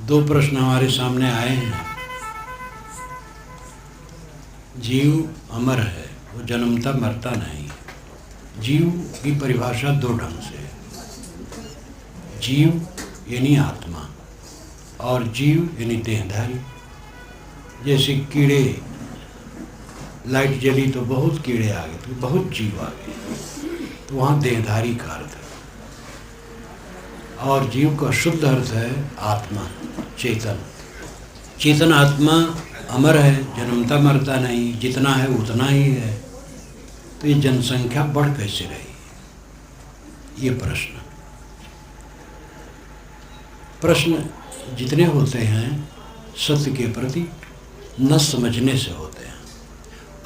दो प्रश्न हमारे सामने आए हैं। जीव अमर है, वो जन्मता मरता नहीं। जीव की परिभाषा दो ढंग से है। जीव यानी आत्मा और जीव यानी देहधारी। जैसे कीड़े, लाइट जली तो बहुत कीड़े आ गए, तो बहुत जीव आ गए, तो वहाँ देहधारी का अर्थ है। और जीव का शुद्ध अर्थ है आत्मा, चेतन। चेतन आत्मा अमर है, जन्मता मरता नहीं, जितना है उतना ही है। तो ये जनसंख्या बढ़ कैसे रही? ये प्रश्न जितने होते हैं सत्य के प्रति न समझने से होते हैं,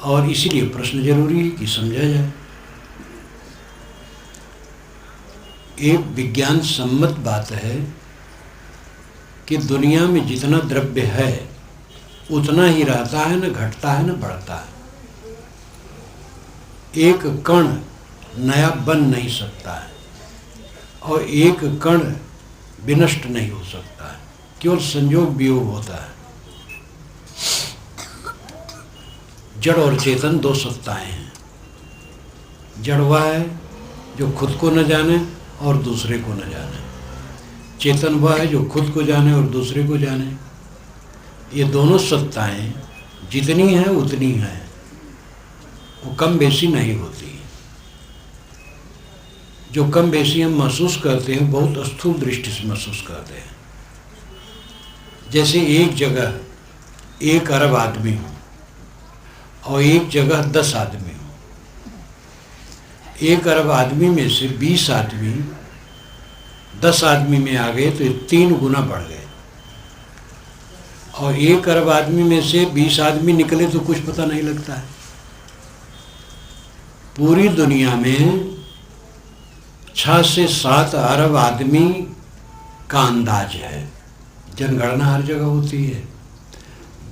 और इसीलिए प्रश्न जरूरी है कि समझा जाए। एक विज्ञान सम्मत बात है कि दुनिया में जितना द्रव्य है उतना ही रहता है, न घटता है न बढ़ता है। एक कण नया बन नहीं सकता है और एक कण विनष्ट नहीं हो सकता है, केवल संयोग वियोग होता है। जड़ और चेतन दो सत्ताएं हैं। जड़ वह है जो खुद को न जाने और दूसरे को न जाने। चेतन वह है जो खुद को जाने और दूसरे को जाने। ये दोनों सत्ताएं जितनी हैं उतनी हैं, वो कम बेसी नहीं होती। जो कम बेसी हम महसूस करते हैं बहुत स्थूल दृष्टि से महसूस करते हैं। जैसे एक जगह 1 अरब आदमी हो और एक जगह 10 आदमी हो। 1 अरब आदमी में से 20 आदमी 10 आदमी में आ गए तो 3 गुना बढ़ गए, और 1 अरब आदमी में से 20 आदमी निकले तो कुछ पता नहीं लगता है। पूरी दुनिया में 6 से 7 अरब आदमी का अंदाज है। जनगणना हर जगह होती है,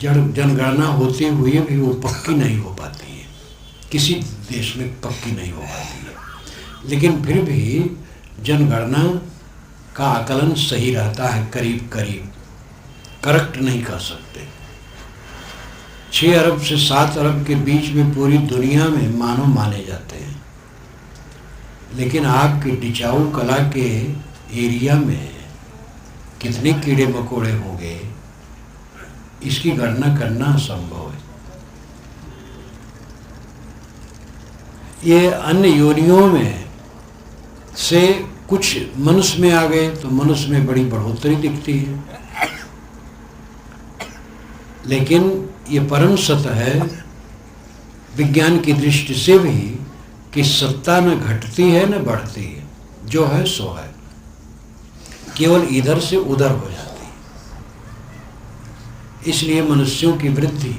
जनगणना होते हुए भी वो पक्की नहीं हो पाती है, किसी देश में पक्की नहीं हो पाती है। लेकिन फिर भी जनगणना का आकलन सही रहता है, करीब करीब, करेक्ट नहीं कर सकते। 6 अरब से 7 अरब के बीच में पूरी दुनिया में मानव माने जाते हैं। लेकिन आपके टिचाऊ कला के एरिया में कितने कीड़े मकोड़े होंगे, इसकी गणना करना असंभव है। ये अन्य योनियों में से कुछ मनुष्य में आ गए तो मनुष्य में बड़ी बढ़ोतरी दिखती है। लेकिन ये परम सत्य है विज्ञान की दृष्टि से भी कि सत्ता न घटती है न बढ़ती है, जो है सो है, केवल इधर से उधर हो जाती है। इसलिए मनुष्यों की वृद्धि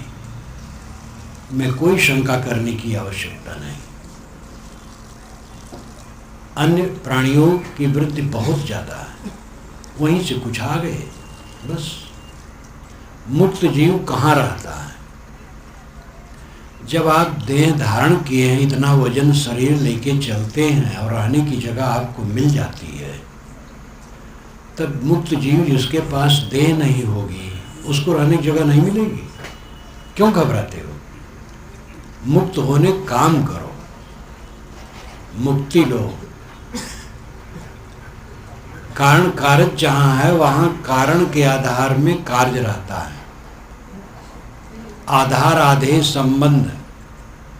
में कोई शंका करने की आवश्यकता नहीं। अन्य प्राणियों की वृद्धि बहुत ज़्यादा है, वहीं से कुछ आ गए बस। मुक्त जीव कहाँ रहता है? जब आप देह धारण किए हैं, इतना वजन शरीर लेके चलते हैं और रहने की जगह आपको मिल जाती है, तब मुक्त जीव जिसके पास देह नहीं होगी उसको रहने की जगह नहीं मिलेगी। क्यों घबराते हो? मुक्त होने काम करो, मुक्ति लो। कारण कारक जहाँ है वहाँ कारण के आधार में कार्य रहता है। आधार आधेय संबंध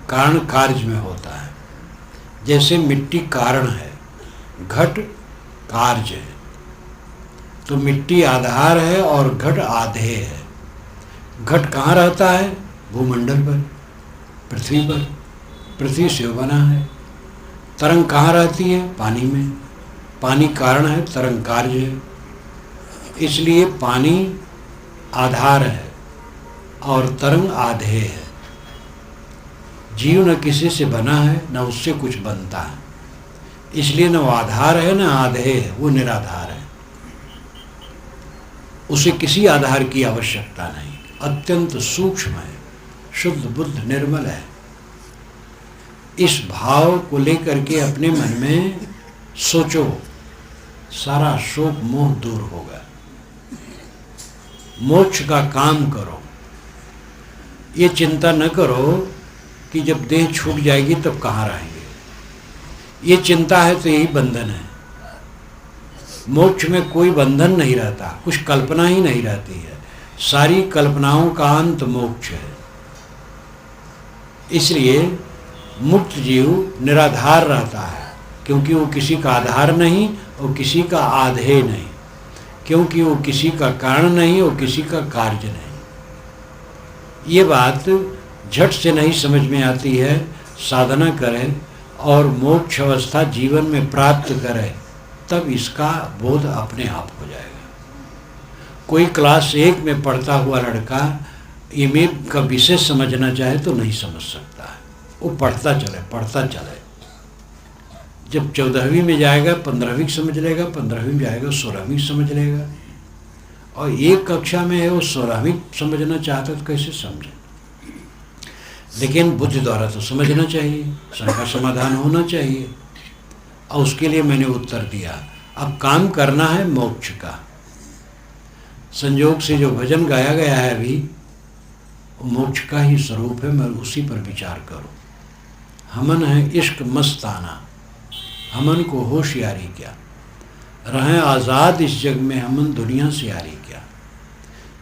कारण कार्य में होता है। जैसे मिट्टी कारण है, घट कार्य है, तो मिट्टी आधार है और घट आधेय है। घट कहाँ रहता है? भूमंडल पर, पृथ्वी पर, पृथ्वी से बना है। तरंग कहाँ रहती है? पानी में, पानी कारण है, तरंग कार्य है। इसलिए पानी आधार है और तरंग आधेय है। जीव न किसी से बना है न उससे कुछ बनता है, इसलिए न वो आधार है न आधेय है, वो निराधार है। उसे किसी आधार की आवश्यकता नहीं, अत्यंत सूक्ष्म है, शुद्ध बुद्ध निर्मल है। इस भाव को लेकर के अपने मन में सोचो, सारा शोक मोह दूर होगा। मोक्ष का काम करो। ये चिंता न करो कि जब देह छूट जाएगी तब कहाँ रहेंगे। ये चिंता है तो यही बंधन है। मोक्ष में कोई बंधन नहीं रहता, कुछ कल्पना ही नहीं रहती है। सारी कल्पनाओं का अंत मोक्ष है। इसलिए मुक्त जीव निराधार रहता है, क्योंकि वो किसी का आधार नहीं और किसी का आधेय नहीं, क्योंकि वो किसी का कारण नहीं और किसी का कार्य नहीं। ये बात झट से नहीं समझ में आती है। साधना करें और मोक्ष अवस्था जीवन में प्राप्त करें, तब इसका बोध अपने आप हो जाएगा। कोई क्लास 1 में पढ़ता हुआ लड़का ईमेल का विषय समझना चाहे तो नहीं समझ सकता है। वो पढ़ता चले। जब 14वीं में जाएगा 15वीं समझ लेगा, 15वीं में जाएगा 16वीं समझ लेगा। और एक कक्षा में है वो 16वीं समझना चाहता तो कैसे समझे। लेकिन बुद्धि द्वारा तो समझना चाहिए, सबका समाधान होना चाहिए। और उसके लिए मैंने उत्तर दिया। अब काम करना है मोक्ष का। संयोग से जो भजन गाया गया है अभी, वो मोक्ष का ही स्वरूप है। मैं उसी पर विचार करूं। हमन है इश्क मस्ताना, हमन को होशियारी क्या, रहें आज़ाद इस जग में हमन दुनिया से यारी क्या।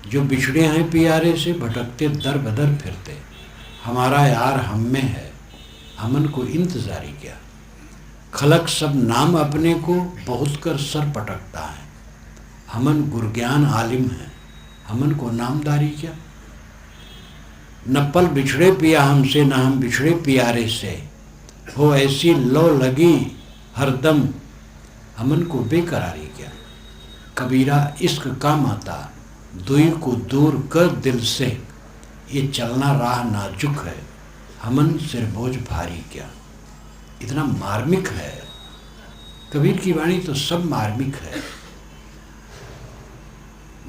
जो बिछड़े हैं प्यारे से, भटकते दर बदर फिरते, हमारा यार हम में है, हमन को इंतजारी क्या। खलक सब नाम अपने को, बहुत कर सर पटकता है, हमन गुरज्ञान आलिम है, हमन को नामदारी क्या। न पल बिछड़े पिया हमसे, न हम बिछड़े प्यारे से, हो ऐसी लो लगी हरदम, हमन को बेकरारी क्या। कबीरा इश्क का माता, दुई को दूर कर दिल से, ये चलना राह नाजुक है, हमन सिर बोझ भारी क्या। इतना मार्मिक है कबीर की वाणी, तो सब मार्मिक है।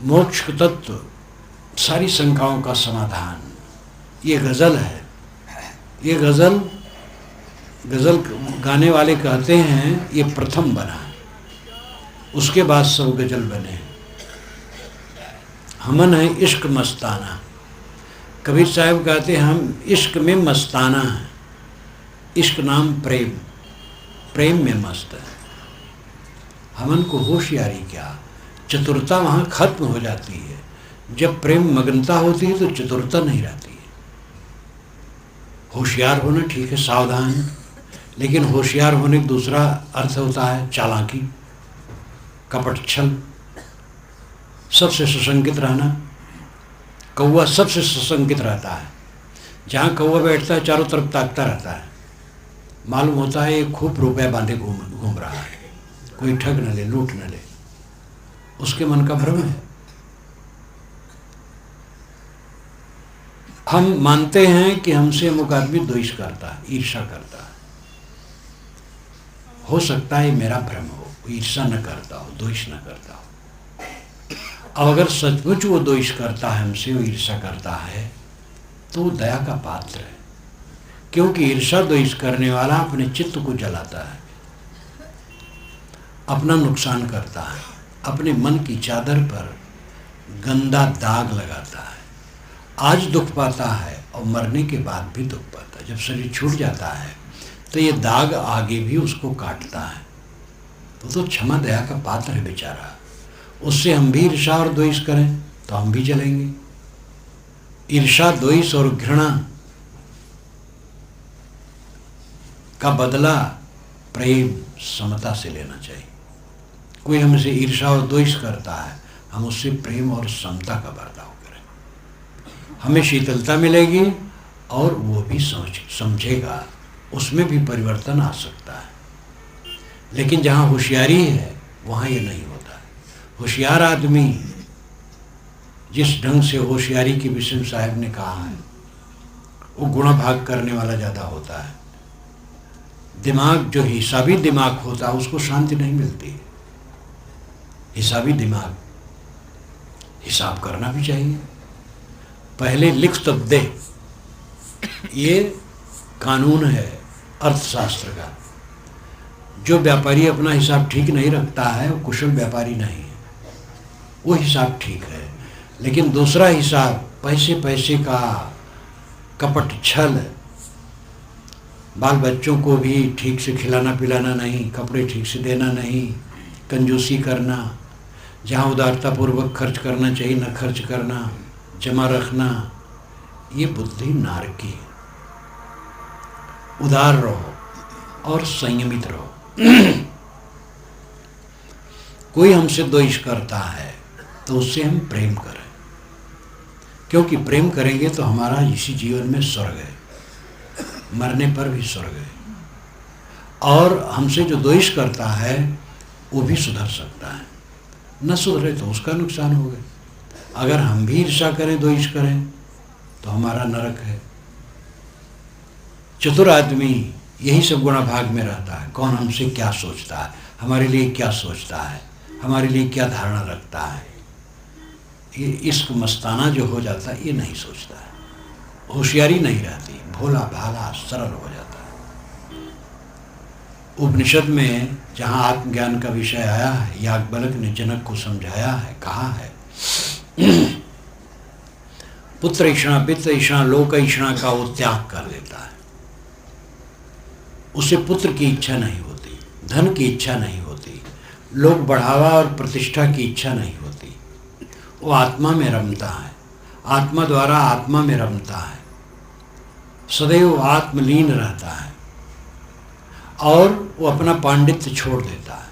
मोक्ष तत्व, सारी शंकाओं का समाधान। ये गज़ल है। ये गज़ल गाने वाले कहते हैं ये प्रथम बना, उसके बाद सब गज़ल बने। हमन है इश्क मस्ताना। कबीर साहब कहते हैं हम इश्क में मस्ताना हैं। इश्क नाम प्रेम, प्रेम में मस्त है। हमन को होशियारी क्या। चतुरता वहाँ खत्म हो जाती है। जब प्रेम मगनता होती है तो चतुरता नहीं रहती है। होशियार होना ठीक है, सावधान, लेकिन होशियार होने का दूसरा अर्थ होता है चालाकी, कपट, छल, सबसे सुसंगित रहना। कौवा सबसे सुसंगित रहता है। जहाँ कौवा बैठता है चारों तरफ ताकता रहता है, मालूम होता है ये खूब रुपया बांधे घूम रहा है, कोई ठग न ले, लूट न ले। उसके मन का भ्रम है। हम मानते हैं कि हमसे अमुक आदमी द्वेष करता है, ईर्ष्या करता है। हो सकता है मेरा भ्रम हो, ईर्ष्या न करता हो, द्वेष न करता हो। अब अगर सचमुच वो द्वेष करता है हमसे, वो ईर्ष्या करता है, तो वो दया का पात्र है। क्योंकि ईर्ष्या द्वेष करने वाला अपने चित्त को जलाता है, अपना नुकसान करता है, अपने मन की चादर पर गंदा दाग लगाता है। आज दुख पाता है और मरने के बाद भी दुख पाता है। जब शरीर छूट जाता है तो ये दाग आगे भी उसको काटता है। तो क्षमा दया का पात्र है बेचारा। उससे हम भी ईर्ष्या और द्वेष करें तो हम भी जलेंगे। ईर्ष्या, द्वेष और घृणा का बदला प्रेम, समता से लेना चाहिए। कोई हमसे ईर्ष्या और द्वेष करता है, हम उससे प्रेम और समता का बर्ताव करें, हमें शीतलता मिलेगी और वो भी समझेगा, उसमें भी परिवर्तन आ सकता है। लेकिन जहाँ होशियारी है वहाँ ये नहीं होता है। होशियार आदमी, जिस ढंग से होशियारी के विषय साहब ने कहा है, वो गुणा भाग करने वाला ज़्यादा होता है। दिमाग जो हिसाबी दिमाग होता है उसको शांति नहीं मिलती है। हिसाबी दिमाग, हिसाब करना भी चाहिए, पहले लिख तब दे, ये कानून है अर्थशास्त्र का। जो व्यापारी अपना हिसाब ठीक नहीं रखता है वो कुशल व्यापारी नहीं है। वो हिसाब ठीक है, लेकिन दूसरा हिसाब पैसे पैसे का कपट छल, बाल बच्चों को भी ठीक से खिलाना पिलाना नहीं, कपड़े ठीक से देना नहीं, कंजूसी करना, जहाँ उदारतापूर्वक खर्च करना चाहिए न खर्च करना, जमा रखना, ये बुद्धि नारकी है। उदार रहो और संयमित रहो। कोई हमसे द्वेष करता है तो उससे हम प्रेम करें, क्योंकि प्रेम करेंगे तो हमारा इसी जीवन में स्वर्ग है, मरने पर भी स्वर्ग है। और हमसे जो द्वेष करता है वो भी सुधर सकता है, न सुधरे तो उसका नुकसान हो गया। अगर हम भी ईर्ष्या करें द्वेष करें तो हमारा नरक है। चतुर आदमी यही सब गुणा भाग में रहता है। कौन हमसे क्या सोचता है, हमारे लिए क्या सोचता है, हमारे लिए क्या धारणा रखता है, ये इश्क मस्ताना जो हो जाता है ये नहीं सोचता है। होशियारी नहीं रहती, भोला भाला सरल हो जाता है। उपनिषद में जहाँ आत्मज्ञान का विषय आया है, याज्ञवल्क्य ने जनक को समझाया है, कहा है पुत्र ईषणा, पितृ ईषणा, लोक ईषणा का वो त्याग कर देता है। उसे पुत्र की इच्छा नहीं होती, धन की इच्छा नहीं होती, लोक बढ़ावा और प्रतिष्ठा की इच्छा नहीं होती। वो आत्मा में रमता है, आत्मा द्वारा आत्मा में रमता है, सदैव आत्मलीन रहता है और वो अपना पांडित्य छोड़ देता है,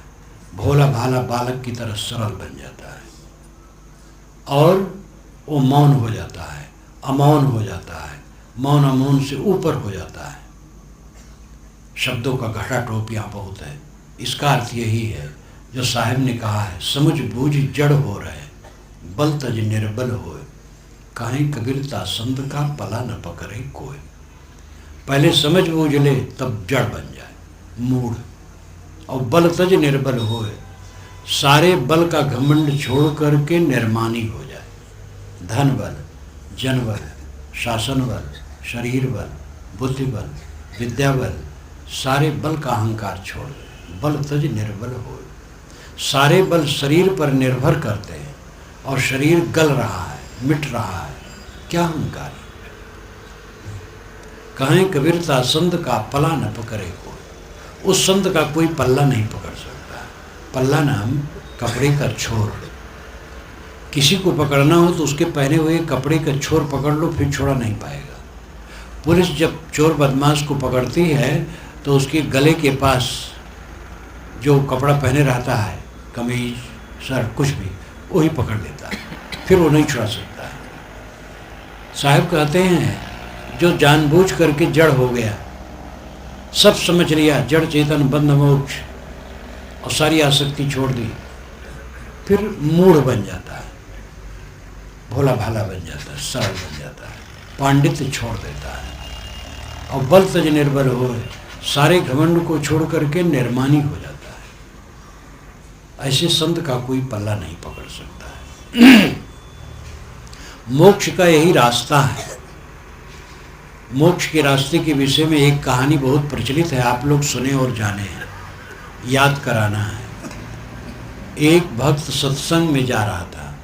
भोला भाला बालक की तरह सरल बन जाता है और वो मौन हो जाता है, अमौन हो जाता है, मौन अमौन से ऊपर हो जाता है। शब्दों का घटा टोपियाँ बहुत है। इसका अर्थ यही है जो साहब ने कहा है, समझ बूझ जड़ हो रहे, बल तज निर्बल होए, काहें कबीरता संत का पला न पकड़े कोई। पहले समझ बूझ ले तब जड़ बन जाए, मूढ़, और बल तज निर्बल होए, सारे बल का घमंड छोड़ करके निर्मानी हो जाए। धन बल, जन बल, शासन बल, शरीर बल, बुद्धि बल, विद्या बल, सारे बल का अहंकार छोड़, बल तज निर्बल हो। सारे बल शरीर पर निर्भर करते हैं और शरीर गल रहा है, मिट रहा है, क्या अहंकार। कहें कबीरता संत का पला न पकड़े कोई। उस संत का कोई पल्ला नहीं पकड़ सकता। पल्ला नाम कपड़े का छोर। किसी को पकड़ना हो तो उसके पहने हुए कपड़े का छोर पकड़ लो, फिर छोड़ा नहीं पाएगा। पुलिस जब चोर बदमाश को पकड़ती है तो उसके गले के पास जो कपड़ा पहने रहता है, कमीज, शर्ट, कुछ भी, वही पकड़ लेता है, फिर वो नहीं छुड़ा सकता है। साहब कहते हैं जो जानबूझ करके जड़ हो गया, सब समझ लिया, जड़ चेतन बंध मोक्ष, और सारी आसक्ति छोड़ दी, फिर मूढ़ बन जाता है, भोला भाला बन जाता है, सरल बन जाता है, पांडित्य छोड़ देता है और बल तज निर्बल हो, सारे घमंड को छोड़ करके निर्मानी हो जाता है। ऐसे संत का कोई पल्ला नहीं पकड़ सकता है। मोक्ष का यही रास्ता है। मोक्ष के रास्ते के विषय में एक कहानी बहुत प्रचलित है, आप लोग सुने और जाने हैं, याद कराना है। एक भक्त सत्संग में जा रहा था।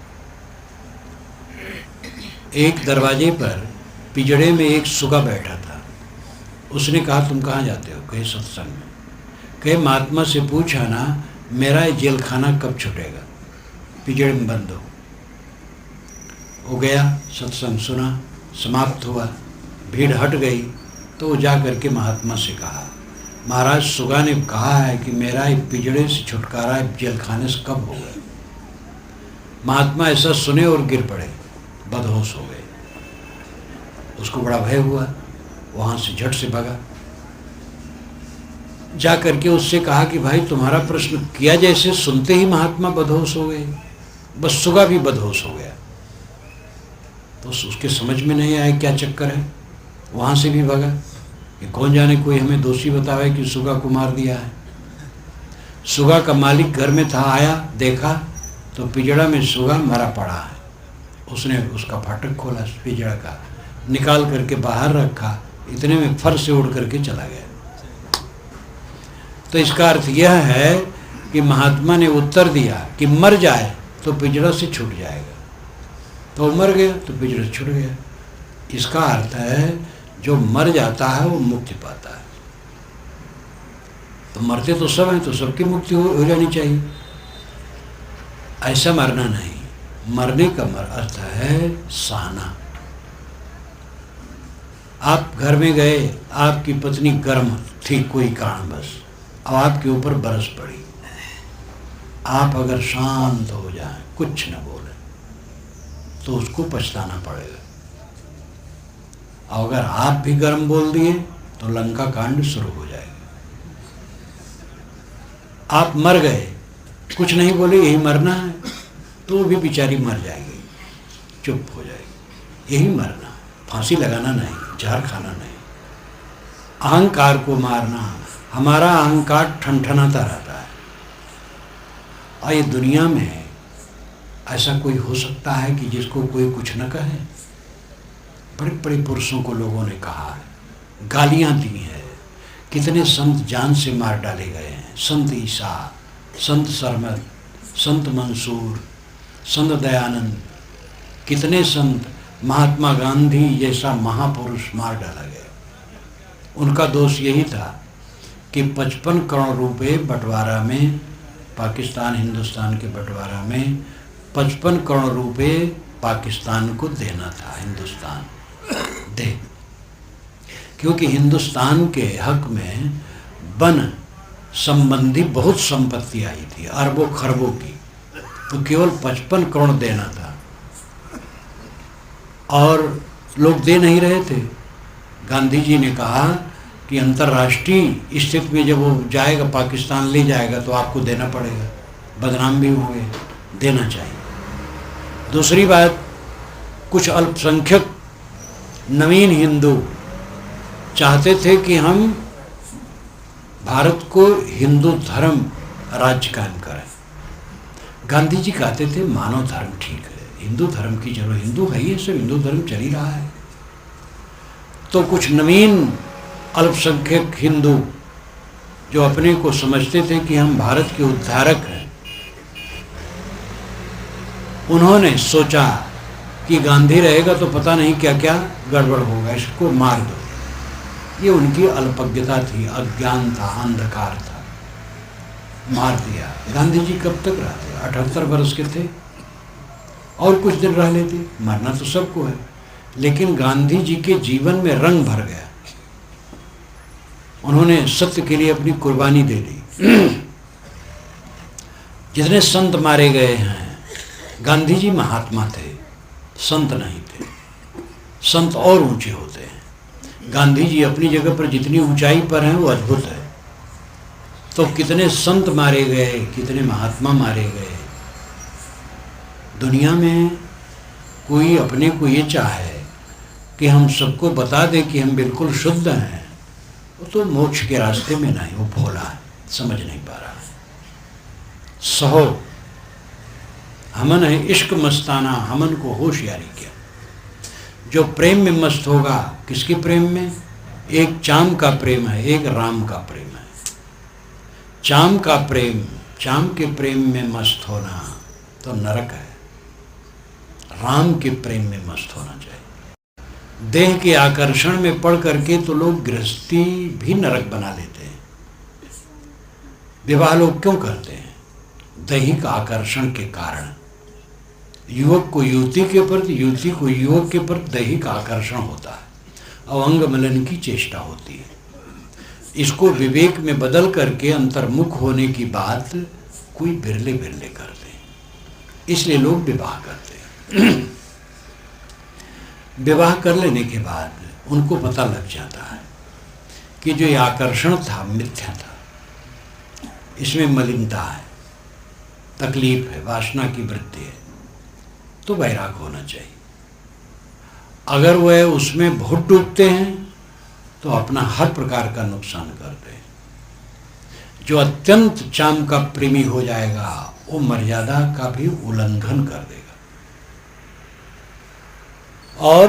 एक दरवाजे पर पिंजड़े में एक सुगा बैठा था। उसने कहा तुम कहाँ जाते हो? कहे सत्संग में। कहे महात्मा से पूछा ना, मेरा ये जेल खाना कब छूटेगा, पिंजड़े में बंद हो। वो गया, सत्संग सुना, समाप्त हुआ, भीड़ हट गई, तो वो जा करके महात्मा से कहा, महाराज सुगा ने कहा है कि मेरा ये पिंजड़े से छुटकारा जेल खाने से कब होगा। महात्मा ऐसा सुने और गिर पड़े, बदहोश हो गए। उसको बड़ा भय हुआ, वहाँ से झट से भागा। जा करके उससे कहा कि भाई तुम्हारा प्रश्न किया जैसे, सुनते ही महात्मा बदहोश हो गए, बस सुगा भी बदहोश हो गया। तो उसके समझ में नहीं आया क्या चक्कर है, वहाँ से भी भागा कि कौन जाने कोई हमें दोषी बतावे कि सुगा को मार दिया है। सुगा का मालिक घर में था, आया, देखा तो पिंजड़ा में सुगा मरा पड़ा है। उसने उसका फाटक खोला, पिंजड़ा का निकाल करके बाहर रखा, इतने में फर से उड़ करके चला गया। तो इसका अर्थ यह है कि महात्मा ने उत्तर दिया कि मर जाए तो पिंजड़ा से छूट जाएगा, तो मर गया तो बिजनेस छूट गया। इसका अर्थ है जो मर जाता है वो मुक्ति पाता है। तो मरते तो सब हैं, तो सबकी मुक्ति हो जानी चाहिए। ऐसा मरना नहीं, मरने का अर्थ है सहना। आप घर में गए, आपकी पत्नी गर्म थी कोई कारणवश, अब आपके ऊपर बरस पड़ी, आप अगर शांत हो जाएं, कुछ न बोले, तो उसको पछताना पड़ेगा। और अगर आप भी गर्म बोल दिए तो लंका कांड शुरू हो जाएगा। आप मर गए, कुछ नहीं बोले, यही मरना है, तो भी बेचारी मर जाएगी, चुप हो जाएगी। यही मरना, फांसी लगाना नहीं, जहर खाना नहीं। अहंकार को मारना, हमारा अहंकार ठनठनाता रहता है। और ये दुनिया में ऐसा कोई हो सकता है कि जिसको कोई कुछ न कहे? बड़े बड़े पुरुषों को लोगों ने कहा है, गालियां दी हैं, कितने संत जान से मार डाले गए हैं। संत ईसा, संत सरमद, संत मंसूर, संत दयानंद, कितने संत, महात्मा गांधी जैसा महापुरुष मार डाला गया। उनका दोष यही था कि 55 करोड़ रुपए बंटवारा में, पाकिस्तान हिंदुस्तान के बंटवारा में 55 करोड़ रुपए पाकिस्तान को देना था। हिंदुस्तान दे, क्योंकि हिंदुस्तान के हक में वन संबंधी बहुत संपत्ति आई थी, अरबों खरबों की, तो केवल 55 करोड़ देना था और लोग दे नहीं रहे थे। गांधी जी ने कहा कि अंतर्राष्ट्रीय स्थिति में जब वो जाएगा, पाकिस्तान ले जाएगा, तो आपको देना पड़ेगा, बदनाम भी होंगे, देना चाहिए। दूसरी बात, कुछ अल्पसंख्यक नवीन हिंदू चाहते थे कि हम भारत को हिंदू धर्म राज्य कायम करें। गांधी जी कहते थे मानव धर्म ठीक है, हिंदू धर्म की जरूरत, हिंदू है ही, सब हिंदू धर्म चल ही रहा है। तो कुछ नवीन अल्पसंख्यक हिंदू जो अपने को समझते थे कि हम भारत के उद्धारक हैं, उन्होंने सोचा कि गांधी रहेगा तो पता नहीं क्या क्या गड़बड़ होगा, इसको मार दो। ये उनकी अल्पज्ञता थी, अज्ञान था, अंधकार था, मार दिया। गांधी जी कब तक रहते? 78 वर्ष के थे, और कुछ दिन रह लेते, मरना तो सबको है। लेकिन गांधी जी के जीवन में रंग भर गया, उन्होंने सत्य के लिए अपनी कुर्बानी दे दी। जितने संत मारे गए हैं, गांधी जी महात्मा थे, संत नहीं थे। संत और ऊंचे होते हैं, गांधी जी अपनी जगह पर जितनी ऊंचाई पर हैं वो अद्भुत है। तो कितने संत मारे गए, कितने महात्मा मारे गए। दुनिया में कोई अपने को ये चाहे कि हम सबको बता दे कि हम बिल्कुल शुद्ध हैं, वो तो मोक्ष के रास्ते में नहीं, वो भोला है, समझ नहीं पा रहा है। सहो हमन है इश्क मस्ताना, हमन को होशियारी क्या। जो प्रेम में मस्त होगा, किसके प्रेम में? एक चाम का प्रेम है, एक राम का प्रेम है। चाम का प्रेम, चाम के प्रेम में मस्त होना तो नरक है, राम के प्रेम में मस्त होना चाहिए। देह के आकर्षण में पड़ करके तो लोग गृहस्थी भी नरक बना लेते हैं। विवाह लोग क्यों करते हैं? दैहिक आकर्षण के कारण। युवक को युवती के प्रति, युवती को युवक के प्रति दैहिक आकर्षण होता है, अवंग मिलन की चेष्टा होती है। इसको विवेक में बदल करके अंतर्मुख होने की बात कोई बिरले बिरले करते हैं, इसलिए लोग विवाह करते हैं। विवाह कर लेने के बाद उनको पता लग जाता है कि जो ये आकर्षण था मिथ्या था, इसमें मलिनता है, तकलीफ है, वासना की वृत्ति है, तो वैराग होना चाहिए। अगर वह उसमें बहुत डूबते हैं तो अपना हर प्रकार का नुकसान करते हैं। जो अत्यंत चाम का प्रेमी हो जाएगा वो मर्यादा का भी उल्लंघन कर देगा और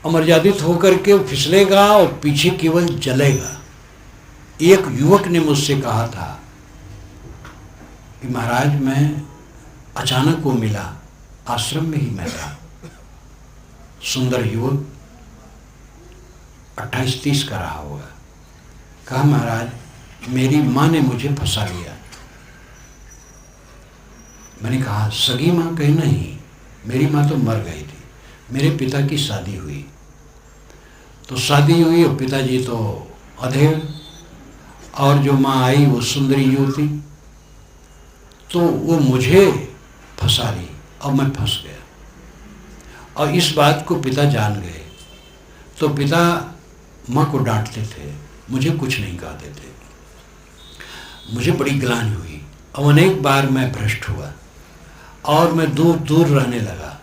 अमर्यादित होकर के फिसलेगा और पीछे केवल जलेगा। एक युवक ने मुझसे कहा था कि महाराज मैं अचानक को मिला, आश्रम में ही मैं था। सुंदर युवक 28-30 का रहा होगा। कहा महाराज मेरी माँ ने मुझे फंसा लिया। मैंने कहा सगी माँ? कहीं नहीं, मेरी माँ तो मर गई थी, मेरे पिता की शादी हुई। तो शादी हुई और पिताजी तो अधेड़, और जो माँ आई वो सुंदरी युवती, तो वो मुझे फंसा ली और मैं फंस गया। और इस बात को पिता जान गए तो पिता माँ को डांटते थे, मुझे कुछ नहीं कहते थे। मुझे बड़ी ग्लानि हुई और अनेक बार मैं भ्रष्ट हुआ और मैं दूर दूर रहने लगा।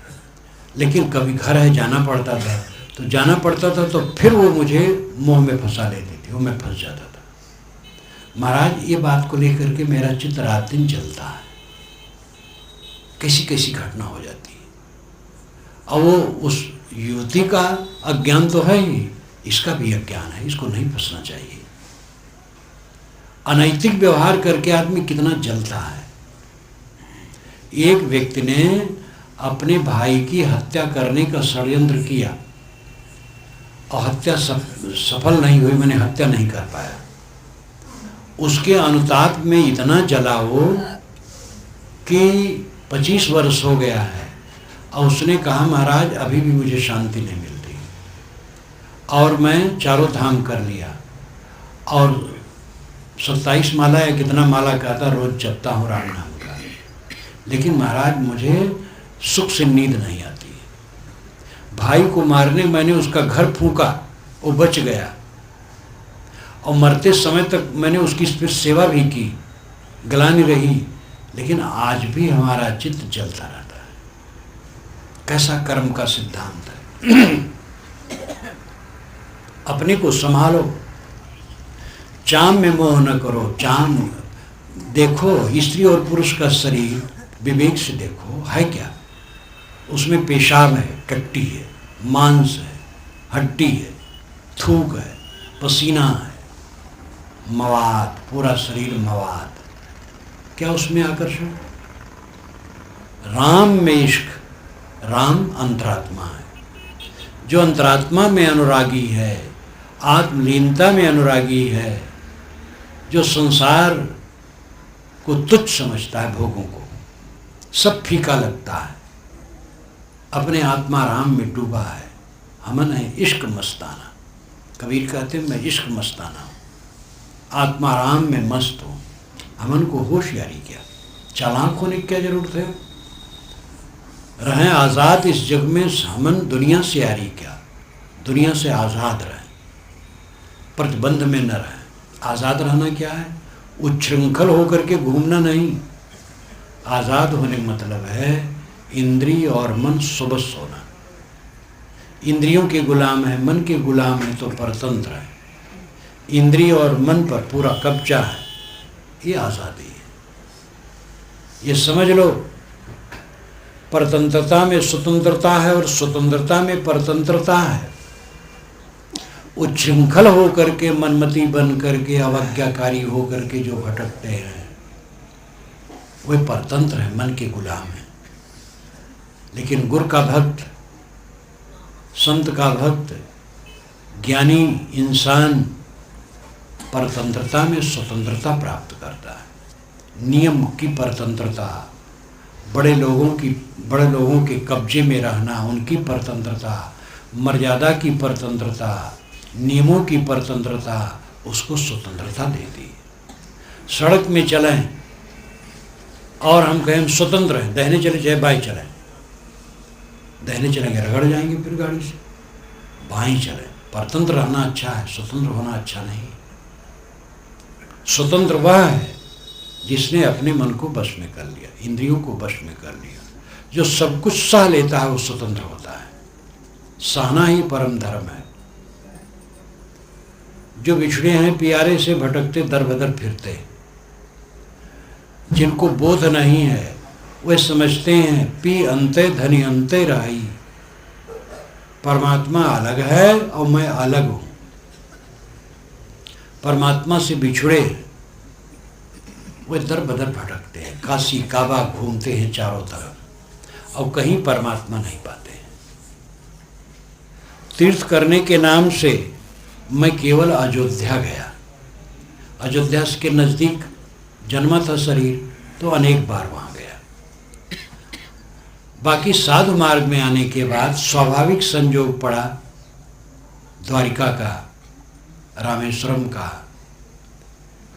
लेकिन कभी घर है जाना पड़ता था, तो जाना पड़ता था तो फिर वो मुझे मोह में फंसा लेती थी, वो मैं फंस जाता था। महाराज ये बात को लेकर के मेरा चित्त रात दिन जलता है, कैसी कैसी घटना हो जाती है। और वो उस युवती का अज्ञान तो है ही, इसका भी अज्ञान है, इसको नहीं फंसना चाहिए। अनैतिक व्यवहार करके आदमी कितना जलता है। एक व्यक्ति ने अपने भाई की हत्या करने का षड्यंत्र किया और हत्या सफल नहीं हुई, मैंने हत्या नहीं कर पाया। उसके अनुताप में इतना जला वो कि 25 वर्ष हो गया है और उसने कहा महाराज अभी भी मुझे शांति नहीं मिलती, और मैं चारों धाम कर लिया और 27 माला या कितना माला कहता रोज जपता हूँ राम नाम का, लेकिन महाराज मुझे सुख से नींद नहीं आती। भाई को मारने मैंने उसका घर फूंका, वो बच गया, और मरते समय तक मैंने उसकी फिर सेवा भी की, ग्लानि रही, लेकिन आज भी हमारा चित्त जलता रहता है। कैसा कर्म का सिद्धांत है। अपने को संभालो, चाम में मोह न करो। चाम देखो, स्त्री और पुरुष का शरीर विवेक से देखो, है क्या? उसमें पेशाब है, टट्टी है, मांस है, हड्डी है, थूक है, पसीना है, मवाद, पूरा शरीर मवाद। क्या उसमें आकर्षण? राम में इश्क। राम अंतरात्मा है। जो अंतरात्मा में अनुरागी है, आत्मलीनता में अनुरागी है, जो संसार को तुच्छ समझता है, भोगों को सब फीका लगता है, अपने आत्मा राम में डूबा है। हमन है इश्क मस्ताना। कबीर कहते मैं इश्क मस्ताना हूँ, आत्मा राम में मस्त हूँ। हमन को होशियारी क्या, चालाक होने की क्या जरूरत है? रहें आज़ाद इस जग में, हमन दुनिया से यारी क्या, दुनिया से आज़ाद रहें, प्रतिबंध में न रहें। आज़ाद रहना क्या है? उच्छृंखल होकर के घूमना नहीं। आज़ाद होने मतलब है इंद्रिय और मन सुबस होना। इंद्रियों के गुलाम है, मन के गुलाम है तो परतंत्र है। इंद्रिय और मन पर पूरा कब्जा है, ये आज़ादी है। ये समझ लो, परतंत्रता में स्वतंत्रता है और स्वतंत्रता में परतंत्रता है। उच्छृंखल होकर के, मनमती बन करके, अवज्ञाकारी होकर के जो भटकते हैं वे परतंत्र है, मन के गुलाम है। लेकिन गुरु का भक्त, संत का भक्त, ज्ञानी इंसान परतंत्रता में स्वतंत्रता प्राप्त करता है। नियम की परतंत्रता, बड़े लोगों के कब्जे में रहना, उनकी परतंत्रता, मर्यादा की परतंत्रता, नियमों की परतंत्रता उसको स्वतंत्रता देती है। सड़क में चलें और हम कहें हम स्वतंत्र हैं, दाहिने चले चाहे बाएं चलें, दाहिने चलेंगे रगड़ जाएंगे फिर गाड़ी से, बाएं चलें। परतंत्र रहना अच्छा है, स्वतंत्र होना अच्छा नहीं। स्वतंत्र वह है जिसने अपने मन को वश में कर लिया, इंद्रियों को वश में कर लिया। जो सब कुछ सह लेता है वो स्वतंत्र होता है। सहना ही परम धर्म है। जो बिछड़े हैं प्यारे से, भटकते दर बदर फिरते, जिनको बोध नहीं है वे समझते हैं पी अंते धनी अंते रही, परमात्मा अलग है और मैं अलग हूं। परमात्मा से बिछड़े वे दर बदर भटकते हैं, काशी काबा घूमते हैं चारों तरफ, और कहीं परमात्मा नहीं पाते हैं। तीर्थ करने के नाम से मैं केवल अयोध्या गया, अयोध्या के नज़दीक जन्मा था शरीर, तो अनेक बार वहाँ गया। बाकी साधु मार्ग में आने के बाद स्वाभाविक संयोग पड़ा द्वारिका का, रामेश्वरम का,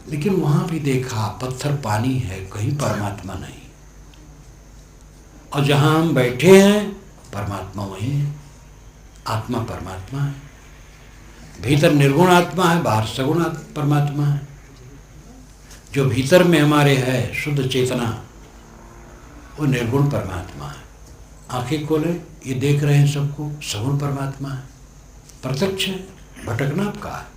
लेकिन वहाँ भी देखा पत्थर पानी है, कहीं परमात्मा नहीं। और जहाँ हम बैठे हैं परमात्मा वहीं है, आत्मा परमात्मा है। भीतर निर्गुण आत्मा है, बाहर सगुण परमात्मा है। जो भीतर में हमारे है शुद्ध चेतना, वो निर्गुण परमात्मा है। आंखें खोले, ये देख रहे हैं सबको, सगुण परमात्मा है, प्रत्यक्ष है, भटकना आपका है।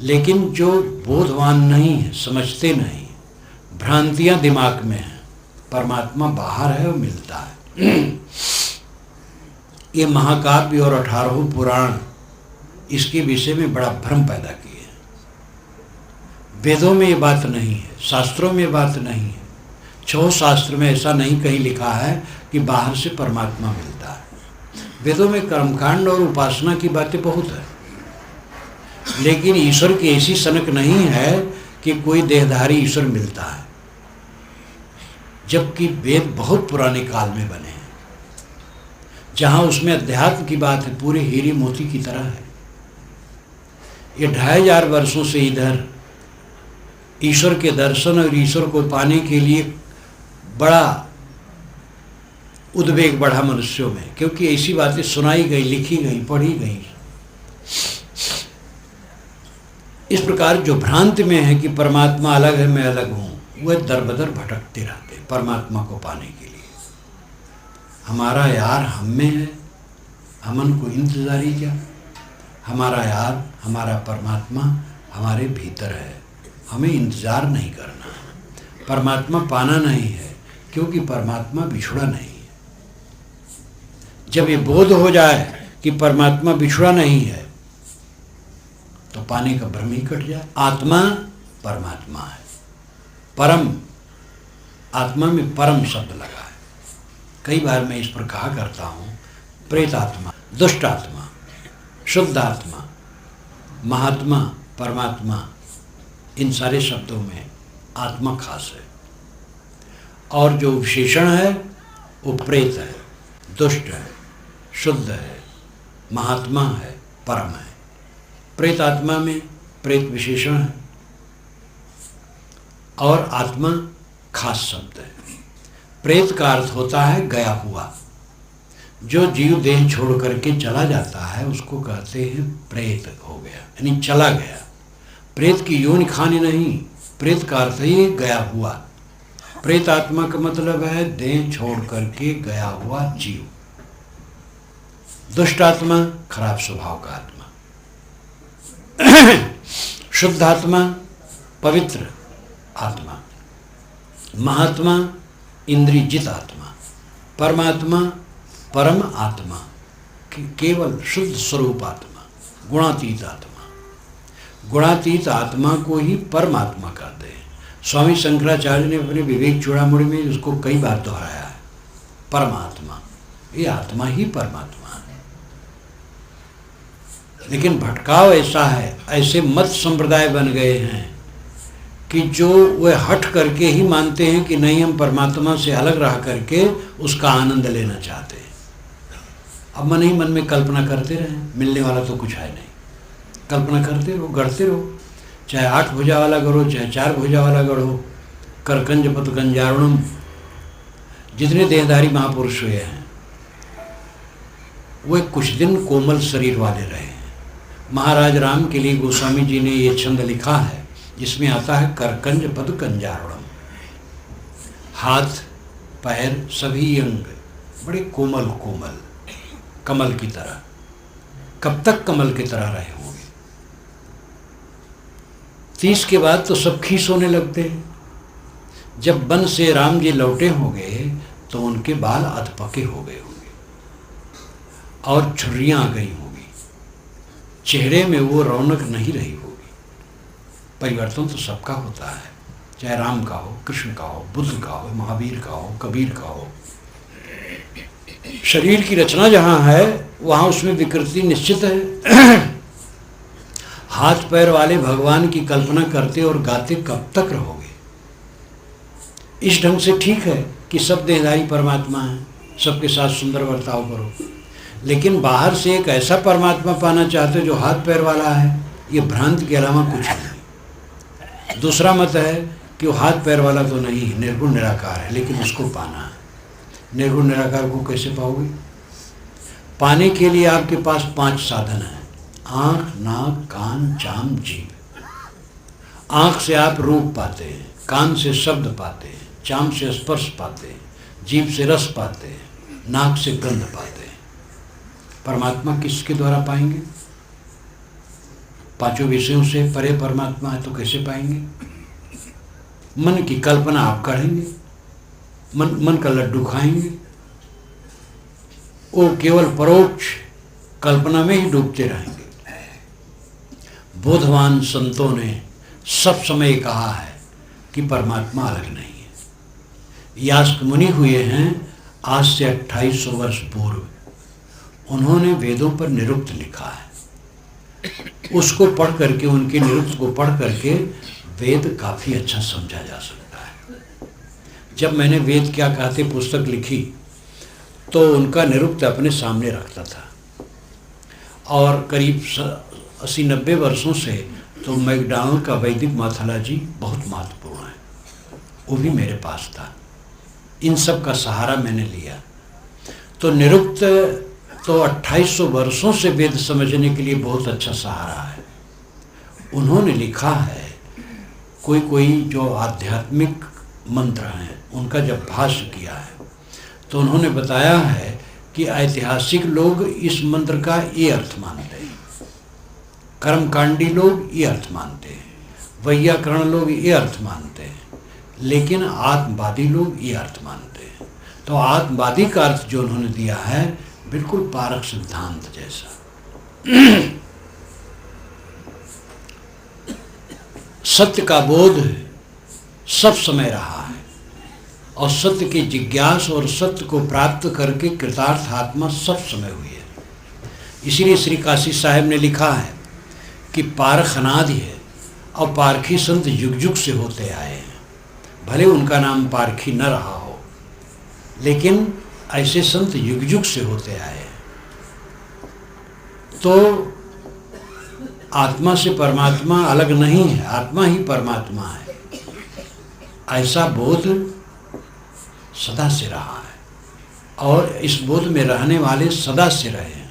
लेकिन जो बोधवान नहीं है, समझते नहीं, भ्रांतियां दिमाग में हैं, परमात्मा बाहर है और मिलता है। ये महाकाव्य और 18 पुराण इसके विषय में बड़ा भ्रम पैदा किए हैं। वेदों में ये बात नहीं है, शास्त्रों में ये बात नहीं है, 6 शास्त्र में ऐसा नहीं कहीं लिखा है कि बाहर से परमात्मा मिलता है। वेदों में कर्मकांड और उपासना की बातें बहुत है, लेकिन ईश्वर की ऐसी सनक नहीं है कि कोई देहधारी ईश्वर मिलता है, जबकि वेद बहुत पुराने काल में बने हैं, जहाँ उसमें अध्यात्म की बात है, पूरे हीरे मोती की तरह है। ये 2500 वर्षों से इधर ईश्वर के दर्शन और ईश्वर को पाने के लिए बड़ा उद्वेग बढ़ा मनुष्यों में, क्योंकि ऐसी बातें सुनाई गई, लिखी गई, पढ़ी गई। इस प्रकार जो भ्रांति में है कि परमात्मा अलग है, मैं अलग हूँ, वह दर बदर भटकते रहते परमात्मा को पाने के लिए। हमारा यार हम में है, हमन को इंतजारी क्या। हमारा यार, हमारा परमात्मा हमारे भीतर है, हमें इंतजार नहीं करना है। परमात्मा पाना नहीं है, क्योंकि परमात्मा बिछुड़ा नहीं है। जब ये बोध हो जाए कि परमात्मा बिछुड़ा नहीं है, तो पाने का भ्रम ही कट जाए। आत्मा परमात्मा है, परम, आत्मा में परम शब्द लगा है। कई बार मैं इस पर कहा करता हूँ, प्रेत आत्मा, दुष्ट आत्मा, शुद्ध आत्मा, महात्मा, परमात्मा, इन सारे शब्दों में आत्मा खास है। और जो विशेषण है वो प्रेत है, दुष्ट है, शुद्ध है, महात्मा है, परम है। प्रेत आत्मा में प्रेत विशेषण है और आत्मा खास शब्द है। प्रेत का अर्थ होता है गया हुआ। जो जीव देह छोड़ करके चला जाता है उसको कहते हैं प्रेत हो गया, यानी चला गया। प्रेत की योनि खानी नहीं, प्रेत का अर्थ ही गया हुआ। प्रेत आत्मा का मतलब है देह छोड़ करके गया हुआ जीव। दुष्ट आत्मा खराब स्वभाव का आत्मा, शुद्ध आत्मा पवित्र आत्मा, महात्मा इंद्रियजित आत्मा, परमात्मा परम आत्मा, केवल शुद्ध स्वरूप आत्मा, गुणातीत आत्मा। गुणातीत आत्मा को ही परमात्मा कहते हैं। स्वामी शंकराचार्य ने अपने विवेक चूड़ामणि में उसको कई बार दोहराया है, परमात्मा। ये आत्मा ही परमात्मा है। लेकिन भटकाव ऐसा है, ऐसे मत संप्रदाय बन गए हैं कि जो वह हट करके ही मानते हैं कि नहीं, हम परमात्मा से अलग रह करके उसका आनंद लेना चाहते हैं। अब मन ही मन में कल्पना करते रहे, मिलने वाला तो कुछ है नहीं। कल्पना करते रहो, गढ़ते रहो, चाहे 8 भुजा वाला गढ़ो, चाहे 4 भुजा वाला गढ़ो। करकंज पतकंजारुणम, जितने देहधारी महापुरुष हुए हैं वे कुछ दिन कोमल शरीर वाले रहे हैं। महाराज राम के लिए गोस्वामी जी ने ये छंद लिखा है, जिसमें आता है करकंज पतकंजारुणम। हाथ पैर सभी अंग बड़े कोमल कोमल, कमल की तरह। कब तक कमल की तरह रहे होंगे? 30 के बाद तो सब खीस होने लगते हैं। जब वन से राम जी लौटे होंगे तो उनके बाल अधपके हो गए होंगे और छुर्रियां आ गई होंगी, चेहरे में वो रौनक नहीं रही होगी। परिवर्तन तो सबका होता है, चाहे राम का हो, कृष्ण का हो, बुद्ध का हो, महावीर का हो, कबीर का हो, शरीर की रचना जहाँ है वहाँ उसमें विकृति निश्चित है। हाथ पैर वाले भगवान की कल्पना करते और गाते कब तक रहोगे? इस ढंग से ठीक है कि सब देहधारी परमात्मा है, सबके साथ सुंदर बर्ताव करो, लेकिन बाहर से एक ऐसा परमात्मा पाना चाहते हो जो हाथ पैर वाला है, ये भ्रांति के अलावा कुछ नहीं। दूसरा मत है कि वो हाथ पैर वाला तो नहीं, निर्गुण निराकार है, लेकिन उसको पाना है। निर्गुण निराकार को कैसे पाओगे? पाने के लिए आपके पास 5 साधन हैं: आँख, नाक, कान, चाम, जीभ। आँख से आप रूप पाते हैं, कान से शब्द पाते हैं, चाम से स्पर्श पाते हैं, जीभ से रस पाते हैं, नाक से गंध पाते हैं। परमात्मा किसके द्वारा पाएंगे? 5 विषयों से परे परमात्मा है तो कैसे पाएंगे? मन की कल्पना आप करेंगे, मन का लड्डू खाएंगे, वो केवल परोक्ष कल्पना में ही डूबते रहेंगे। बोधवान संतों ने सब समय कहा है कि परमात्मा अलग नहीं है। यास्क मुनि हुए हैं आज से 2800 वर्ष पूर्व। उन्होंने वेदों पर निरुक्त लिखा है। उसको पढ़ करके, उनके निरुक्त को पढ़ करके वेद काफ़ी अच्छा समझा जा सकता है। जब मैंने वेद क्या कहते पुस्तक लिखी तो उनका निरुक्त अपने सामने रखता था, और करीब 80-90 वर्षों से तो मैकडॉनल्ड का वैदिक मैथोलॉजी बहुत महत्वपूर्ण है, वो भी मेरे पास था। इन सब का सहारा मैंने लिया। तो निरुक्त तो 2800 वर्षों से वेद समझने के लिए बहुत अच्छा सहारा है। उन्होंने लिखा है, कोई जो आध्यात्मिक मंत्र हैं उनका जब भाष्य किया है तो उन्होंने बताया है कि ऐतिहासिक लोग इस मंत्र का ये अर्थ मानते हैं, कर्मकांडी लोग ये अर्थ मानते हैं, वैयाकरण लोग ये अर्थ मानते हैं, लेकिन आत्मवादी लोग ये अर्थ मानते हैं। तो आत्मवादी का अर्थ जो उन्होंने दिया है बिल्कुल पारक सिद्धांत जैसा। सत्य का बोध सब समय रहा है, और सत्य की जिज्ञासा और सत्य को प्राप्त करके कृतार्थ आत्मा सब समय हुई है। इसीलिए श्री काशी साहेब ने लिखा है कि पारख अनादि है और पारखी संत युग युग से होते आए हैं। भले उनका नाम पारखी न रहा हो, लेकिन ऐसे संत युग युग से होते आए हैं। तो आत्मा से परमात्मा अलग नहीं है, आत्मा ही परमात्मा है, ऐसा बोध सदा से रहा है, और इस बोध में रहने वाले सदा से रहे हैं।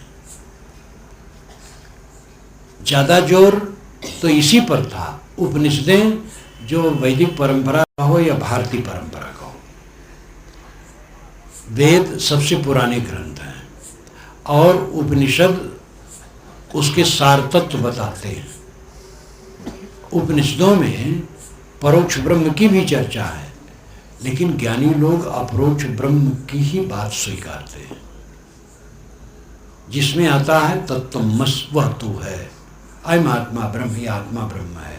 ज़्यादा जोर तो इसी पर था। उपनिषदें जो वैदिक परंपरा का हो या भारतीय परंपरा का हो, वेद सबसे पुराने ग्रंथ हैं, और उपनिषद उसके सार तत्व बताते हैं। उपनिषदों में परोक्ष ब्रह्म की भी चर्चा है, लेकिन ज्ञानी लोग अपरोक्ष ब्रह्म की ही बात स्वीकारते हैं, जिसमें आता है तत्त्वमस, वह तू है, अयम आत्मा ब्रह्म ही आत्मा ब्रह्म है,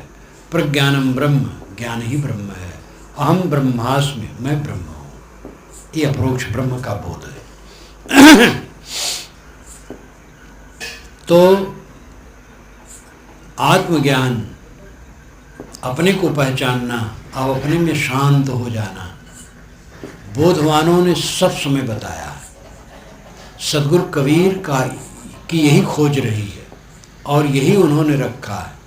प्रज्ञानम ब्रह्म, ज्ञान ही ब्रह्म है, अहम ब्रह्मास्मि, मैं ब्रह्म हूँ। ये अपरोक्ष ब्रह्म का बोध है। तो आत्मज्ञान, अपने को पहचानना और अपने में शांत हो जाना, बोधवानों ने सब समय बताया है। सदगुरु कबीर की यही खोज रही है, और यही उन्होंने रखा है।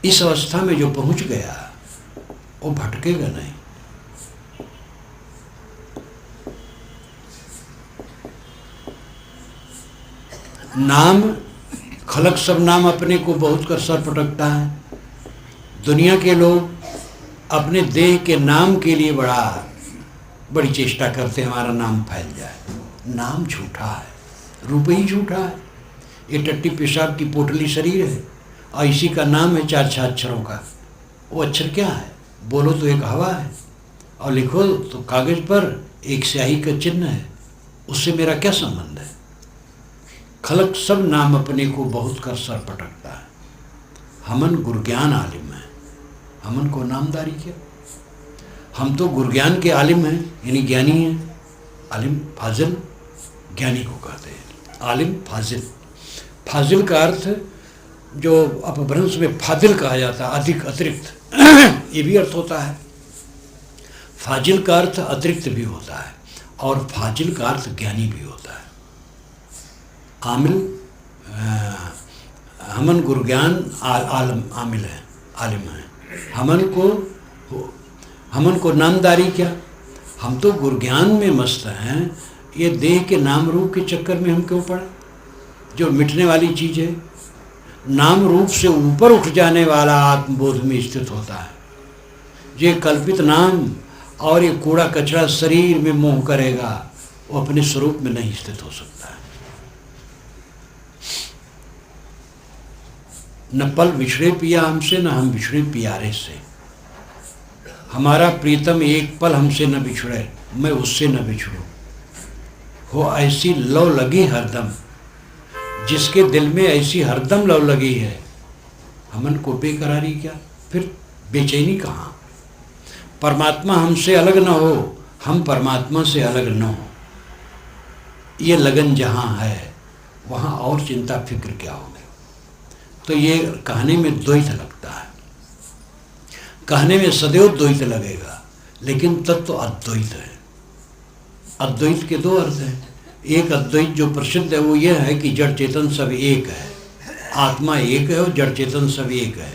इस अवस्था में जो पहुंच गया वो भटकेगा नहीं। नाम खलक सब नाम अपने को बहुत कर सर पटकता है। दुनिया के लोग अपने देह के नाम के लिए बड़ी चेष्टा करते हैं, हमारा नाम फैल जाए। नाम झूठा है, रूप ही झूठा है। ये टट्टी पेशाब की पोटली शरीर है, और इसी का नाम है 4 अक्षरों का। वो अक्षर क्या है? बोलो तो एक हवा है, और लिखो तो कागज पर एक स्याही का चिन्ह है। उससे मेरा क्या संबंध है? खलक सब नाम अपने को बहुत कर सर पटकता है। हमन गुरज्ञान आलिम है, हमन को नामदारी क्या? हम तो गुरज्ञान के आलिम हैं, यानी ज्ञानी हैं। आलिम फाजिल ज्ञानी को कहते हैं, आलिम फाजिल। फाजिल का अर्थ जो अपभ्रंश में फाजिल कहा जाता है, अधिक, अतिरिक्त, ये भी अर्थ होता है। फाजिल का अर्थ अतिरिक्त भी होता है और फाजिल का अर्थ ज्ञानी भी होता है। आमिल, हमन गुरज्ञान आलम, आमिल है, आलिम है। हमन को नामदारी क्या, हम तो गुरज्ञान में मस्त हैं। ये देह के नाम रूप के चक्कर में हम क्यों पड़े, जो मिटने वाली चीज़ है। नाम रूप से ऊपर उठ जाने वाला आत्मबोध में स्थित होता है। ये कल्पित नाम और ये कूड़ा कचरा शरीर में मोह करेगा, वो अपने स्वरूप में नहीं स्थित हो सकता है। न पल बिछड़े पिया हमसे, न हम बिछड़े पियारे से। हमारा प्रीतम एक पल हमसे न बिछड़े, मैं उससे न बिछड़ूं। हो ऐसी लौ लगी हरदम, जिसके दिल में ऐसी हरदम लौ लगी है, हमन को बेकरारी क्या, फिर बेचैनी कहाँ। परमात्मा हमसे अलग न हो, हम परमात्मा से अलग न हो, ये लगन जहाँ है वहाँ और चिंता फिक्र क्या होगी। तो ये कहने में द्वैत लगता है, कहने में सदैव द्वैत लगेगा, लेकिन तत्व तो अद्वैत है। अद्वैत के दो अर्थ हैं। एक अद्वैत जो प्रसिद्ध है वो यह है कि जड़ चेतन सब एक है, आत्मा एक है और जड़ चेतन सब एक है।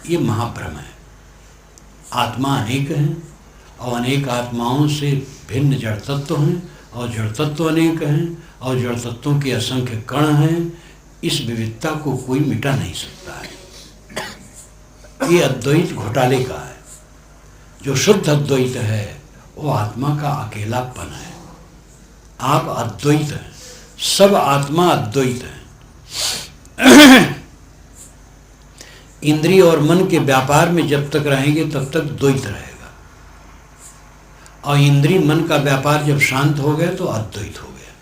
ये महाभ्रम है। आत्मा अनेक हैं और अनेक आत्माओं से भिन्न जड़ तत्व हैं और जड़ तत्व अनेक हैं और जड़ तत्वों के असंख्य कण हैं। इस विविधता को कोई मिटा नहीं सकता है। ये अद्वैत घोटाले का है। जो शुद्ध अद्वैत है वो आत्मा का अकेलापन है। आप अद्वैत हैं, सब आत्मा अद्वैत है। इंद्रिय और मन के व्यापार में जब तक रहेंगे तब तक द्वैत रहेगा, और इंद्रिय मन का व्यापार जब शांत हो गया तो अद्वैत हो गया।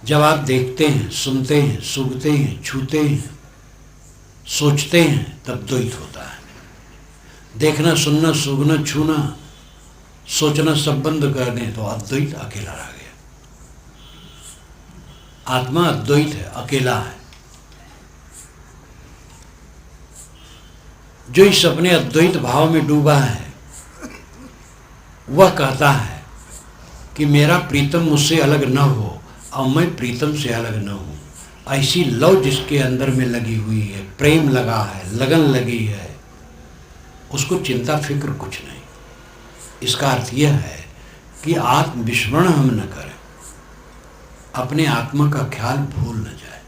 जब आप देखते हैं, सुनते हैं, सूंघते हैं, छूते हैं, सोचते हैं, तब द्वैत होता है। देखना, सुनना, सूंघना, छूना, सोचना सब बंद कर दें तो अद्वैत अकेला रह गया। आत्मा अद्वैत है, अकेला है। जो इस अपने अद्वैत भाव में डूबा है वह कहता है कि मेरा प्रीतम मुझसे अलग न हो और मैं प्रीतम से अलग न हूँ। ऐसी लव जिसके अंदर में लगी हुई है, प्रेम लगा है, लगन लगी है, उसको चिंता फिक्र कुछ नहीं। इसका अर्थ यह है कि आत्म विस्मरण हम न करें, अपने आत्मा का ख्याल भूल न जाए।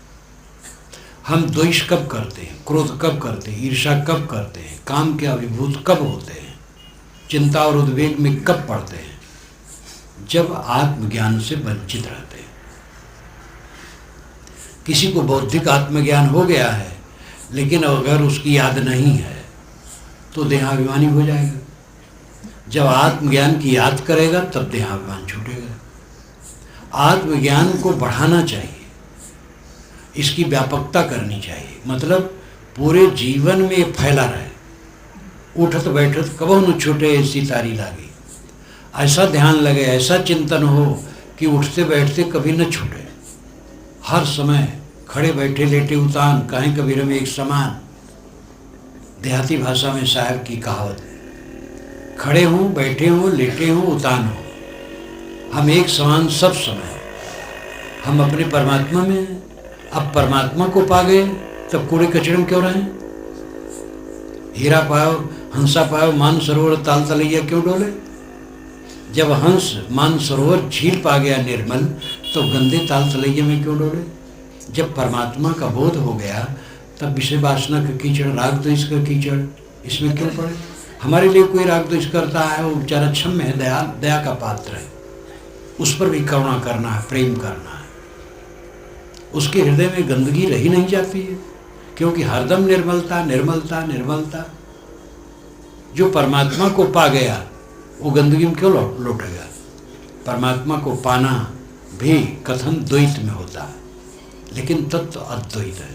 हम द्वेष कब करते हैं, क्रोध कब करते हैं, ईर्ष्या कब करते हैं, काम के अभिभूत कब होते हैं, चिंता और उद्वेग में कब पड़ते हैं, जब आत्मज्ञान से वंचित रहते हैं। किसी को बौद्धिक आत्मज्ञान हो गया है, लेकिन अगर उसकी याद नहीं है तो देहाभिमानी हो जाएगा। जब आत्मज्ञान की याद करेगा तब देहाभिमान छूटेगा। आत्मज्ञान को बढ़ाना चाहिए, इसकी व्यापकता करनी चाहिए, मतलब पूरे जीवन में फैला रहे। उठत बैठत कबहु न छूटे ऐसी तारी लागी। ऐसा ध्यान लगे, ऐसा चिंतन हो कि उठते बैठते कभी न छूटे। हर समय खड़े बैठे लेटे उतान, कहें कबीर में एक समान। देहाती भाषा में साहब की कहावत है, खड़े हों, बैठे हों, लेटे हों, उतान हो, हम एक समान सब समय। हम अपने परमात्मा में हैं। अब परमात्मा को पा गए तब कूड़े कचड़े में क्यों रहें। हीरा पायो, हंसा पायो, मान सरोवर ताल तलैया क्यों डोले। जब हंस मान सरोवर झील पा गया निर्मल, तो गंदे ताल तलैया में क्यों डोले। जब परमात्मा का बोध हो गया तब विषय वासना का कीचड़, राग द्वेष का कीचड़, इसमें क्यों पड़े। हमारे लिए कोई राग द्वेष करता है वो बेचारा क्षम्य है, दया का पात्र है, उस पर भी करुणा करना है, प्रेम करना है। उसके हृदय में गंदगी रही नहीं जाती है, क्योंकि हरदम निर्मलता निर्मलता निर्मलता। जो परमात्मा को पा गया वो गंदगी में क्यों लौटेगा। परमात्मा को पाना भी कथन द्वैत में होता है, लेकिन तत्व अद्वैत है।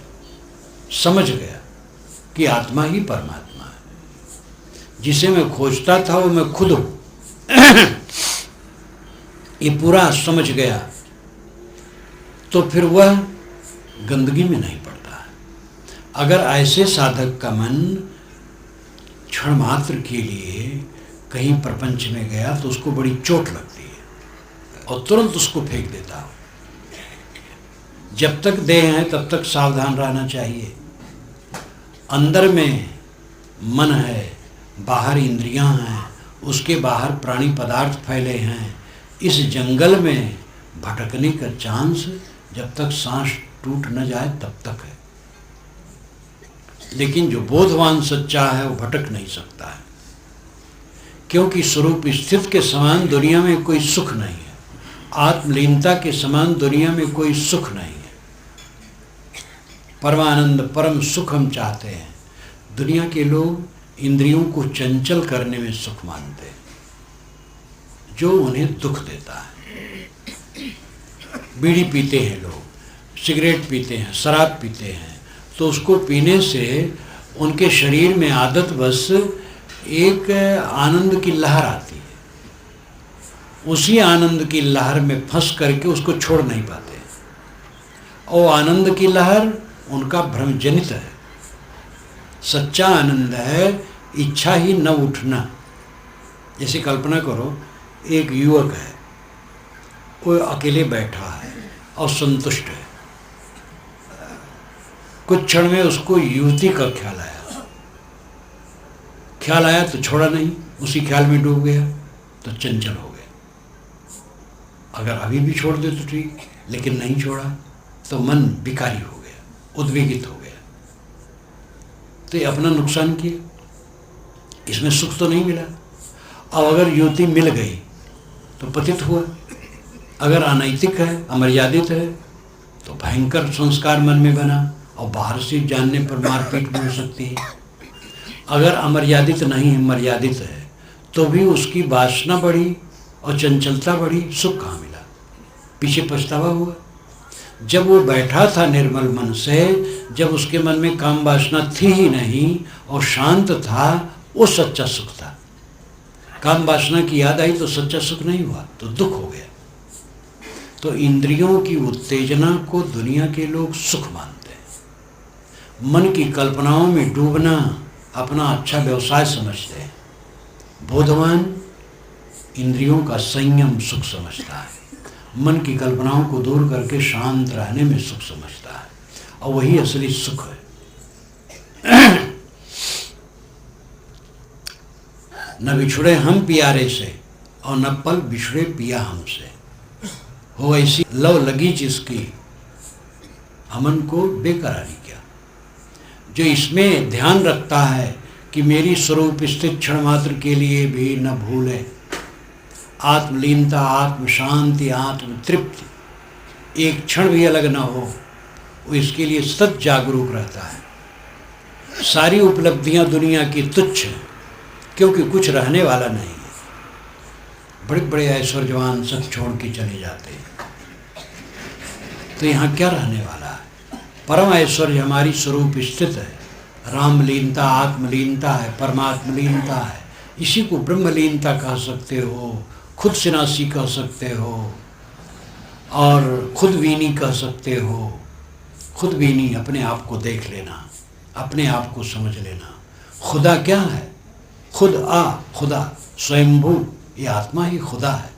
समझ गया कि आत्मा ही परमात्मा है। जिसे मैं खोजता था वो मैं खुद हूँ। ये पूरा समझ गया तो फिर वह गंदगी में नहीं पड़ता है। अगर ऐसे साधक का मन क्षण मात्र के लिए कहीं प्रपंच में गया तो उसको बड़ी चोट लगती है और तुरंत उसको फेंक देता हो। जब तक देह है तब तक सावधान रहना चाहिए। अंदर में मन है, बाहर इंद्रियां हैं, उसके बाहर प्राणी पदार्थ फैले हैं। इस जंगल में भटकने का चांस जब तक सांस टूट न जाए तब तक है। लेकिन जो बोधवान सच्चा है वो भटक नहीं सकता है, क्योंकि स्वरूप स्थित के समान दुनिया में कोई सुख नहीं है। आत्मलीनता के समान दुनिया में कोई सुख नहीं है। परमानंद परम सुख हम चाहते हैं। दुनिया के लोग इंद्रियों को चंचल करने में सुख मानते हैं, जो उन्हें दुख देता है। बीड़ी पीते हैं लोग, सिगरेट पीते हैं, शराब पीते हैं, तो उसको पीने से उनके शरीर में आदत बस एक आनंद की लहर आती है। उसी आनंद की लहर में फंस करके उसको छोड़ नहीं पाते। और आनंद की लहर उनका भ्रमजनित है। सच्चा आनंद है इच्छा ही न उठना। जैसे कल्पना करो, एक युवक है, वो अकेले बैठा है और संतुष्ट है। कुछ क्षण में उसको युवती का ख्याल आया तो छोड़ा नहीं, उसी ख्याल में डूब गया तो चंचल हो गया। अगर अभी भी छोड़ दे तो ठीक, लेकिन नहीं छोड़ा तो मन विकारी हो गया, उद्वेगित हो गया। तो ये अपना नुकसान किया, इसमें सुख तो नहीं मिला। अब अगर युवती मिल गई तो पतित हुआ। अगर अनैतिक है, अमर्यादित है, तो भयंकर संस्कार मन में बना और बाहर से जानने पर मारपीट भी हो सकती है। अगर अमर्यादित नहीं है, मर्यादित है, तो भी उसकी वासना बढ़ी और चंचलता बढ़ी, सुख कहाँ मिला, पीछे पछतावा हुआ। जब वो बैठा था निर्मल मन से, जब उसके मन में काम वासना थी ही नहीं और शांत था, वो सच्चा सुख था। काम वासना की याद आई तो सच्चा सुख नहीं हुआ, तो दुख हो गया। तो इंद्रियों की उत्तेजना को दुनिया के लोग सुख मानते हैं। मन की कल्पनाओं में डूबना अपना अच्छा व्यवसाय समझते हैं। बोधवान इंद्रियों का संयम सुख समझता है, मन की कल्पनाओं को दूर करके शांत रहने में सुख समझता है, और वही असली सुख है। न बिछुड़े हम प्यारे से और न पल बिछुड़े पिया हमसे, हो ऐसी लव लगी जिसकी अमन को बेकरारी क्या। जो इसमें ध्यान रखता है कि मेरी स्वरूप स्थित क्षण मात्र के लिए भी न भूले आत्मलीनता, आत्म शांति, आत्म तृप्ति, एक क्षण भी अलग ना हो, वो इसके लिए सतत जागरूक रहता है। सारी उपलब्धियां दुनिया की तुच्छ हैं, क्योंकि कुछ रहने वाला नहीं है। बड़े बड़े ऐश्वर्यवान सब छोड़ के चले जाते हैं, तो यहाँ क्या रहने वाला है। परम ऐश्वर्य हमारी स्वरूप स्थित है। रामलीनता आत्मलीनता है, परमात्मलीनता है। इसी को ब्रह्मलीनता कह सकते हो, खुद सिनासी कह सकते हो, और खुद वीनी कह सकते हो। खुद वीनी अपने आप को देख लेना, अपने आप को समझ लेना। खुदा क्या है? खुद खुदा स्वयंभू, ये आत्मा ही खुदा है।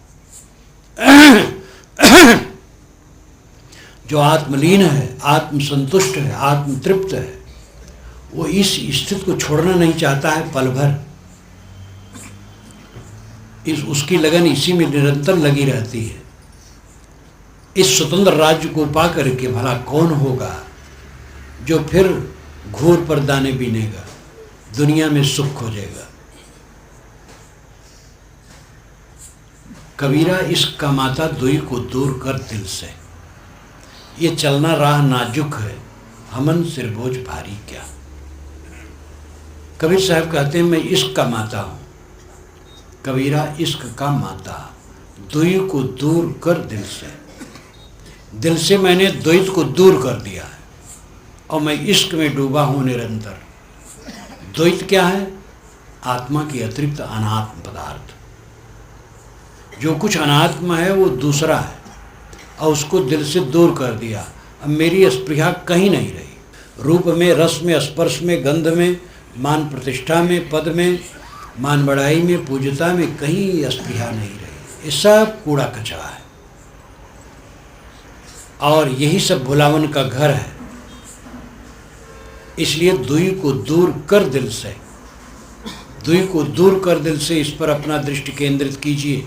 जो आत्मलीन है, आत्मसंतुष्ट है, आत्मतृप्त है, वो इस स्थिति को छोड़ना नहीं चाहता है पल भर। उसकी लगन इसी में निरंतर लगी रहती है। इस स्वतंत्र राज्य को पा करके भला कौन होगा जो फिर घूर पर दाने बीनेगा, दुनिया में सुख खोजेगा। कबीरा इश्क का माता दुई को दूर कर दिल से, ये चलना राह नाजुक है, हमन सिर बोझ भारी क्या। कबीर साहब कहते हैं मैं इश्क का माता हूँ। कबीरा इश्क का माता, दुई को दूर कर दिल से। दिल से मैंने द्वैत को दूर कर दिया है और मैं इश्क में डूबा हूँ निरंतर। द्वैत क्या है? आत्मा के अतिरिक्त अनात्म पदार्थ। जो कुछ अनात्मा है वो दूसरा है और उसको दिल से दूर कर दिया। अब मेरी स्पृहा कहीं नहीं रही, रूप में, रस में, स्पर्श में, गंध में, मान प्रतिष्ठा में, पद में, मान बढ़ाई में, पूज्यता में कहीं स्पृहा नहीं रही। ये सब कूड़ा कचरा है और यही सब भुलावन का घर है। इसलिए दुई को दूर कर दिल से, दुई को दूर कर दिल से इस पर अपना दृष्टि केंद्रित कीजिए।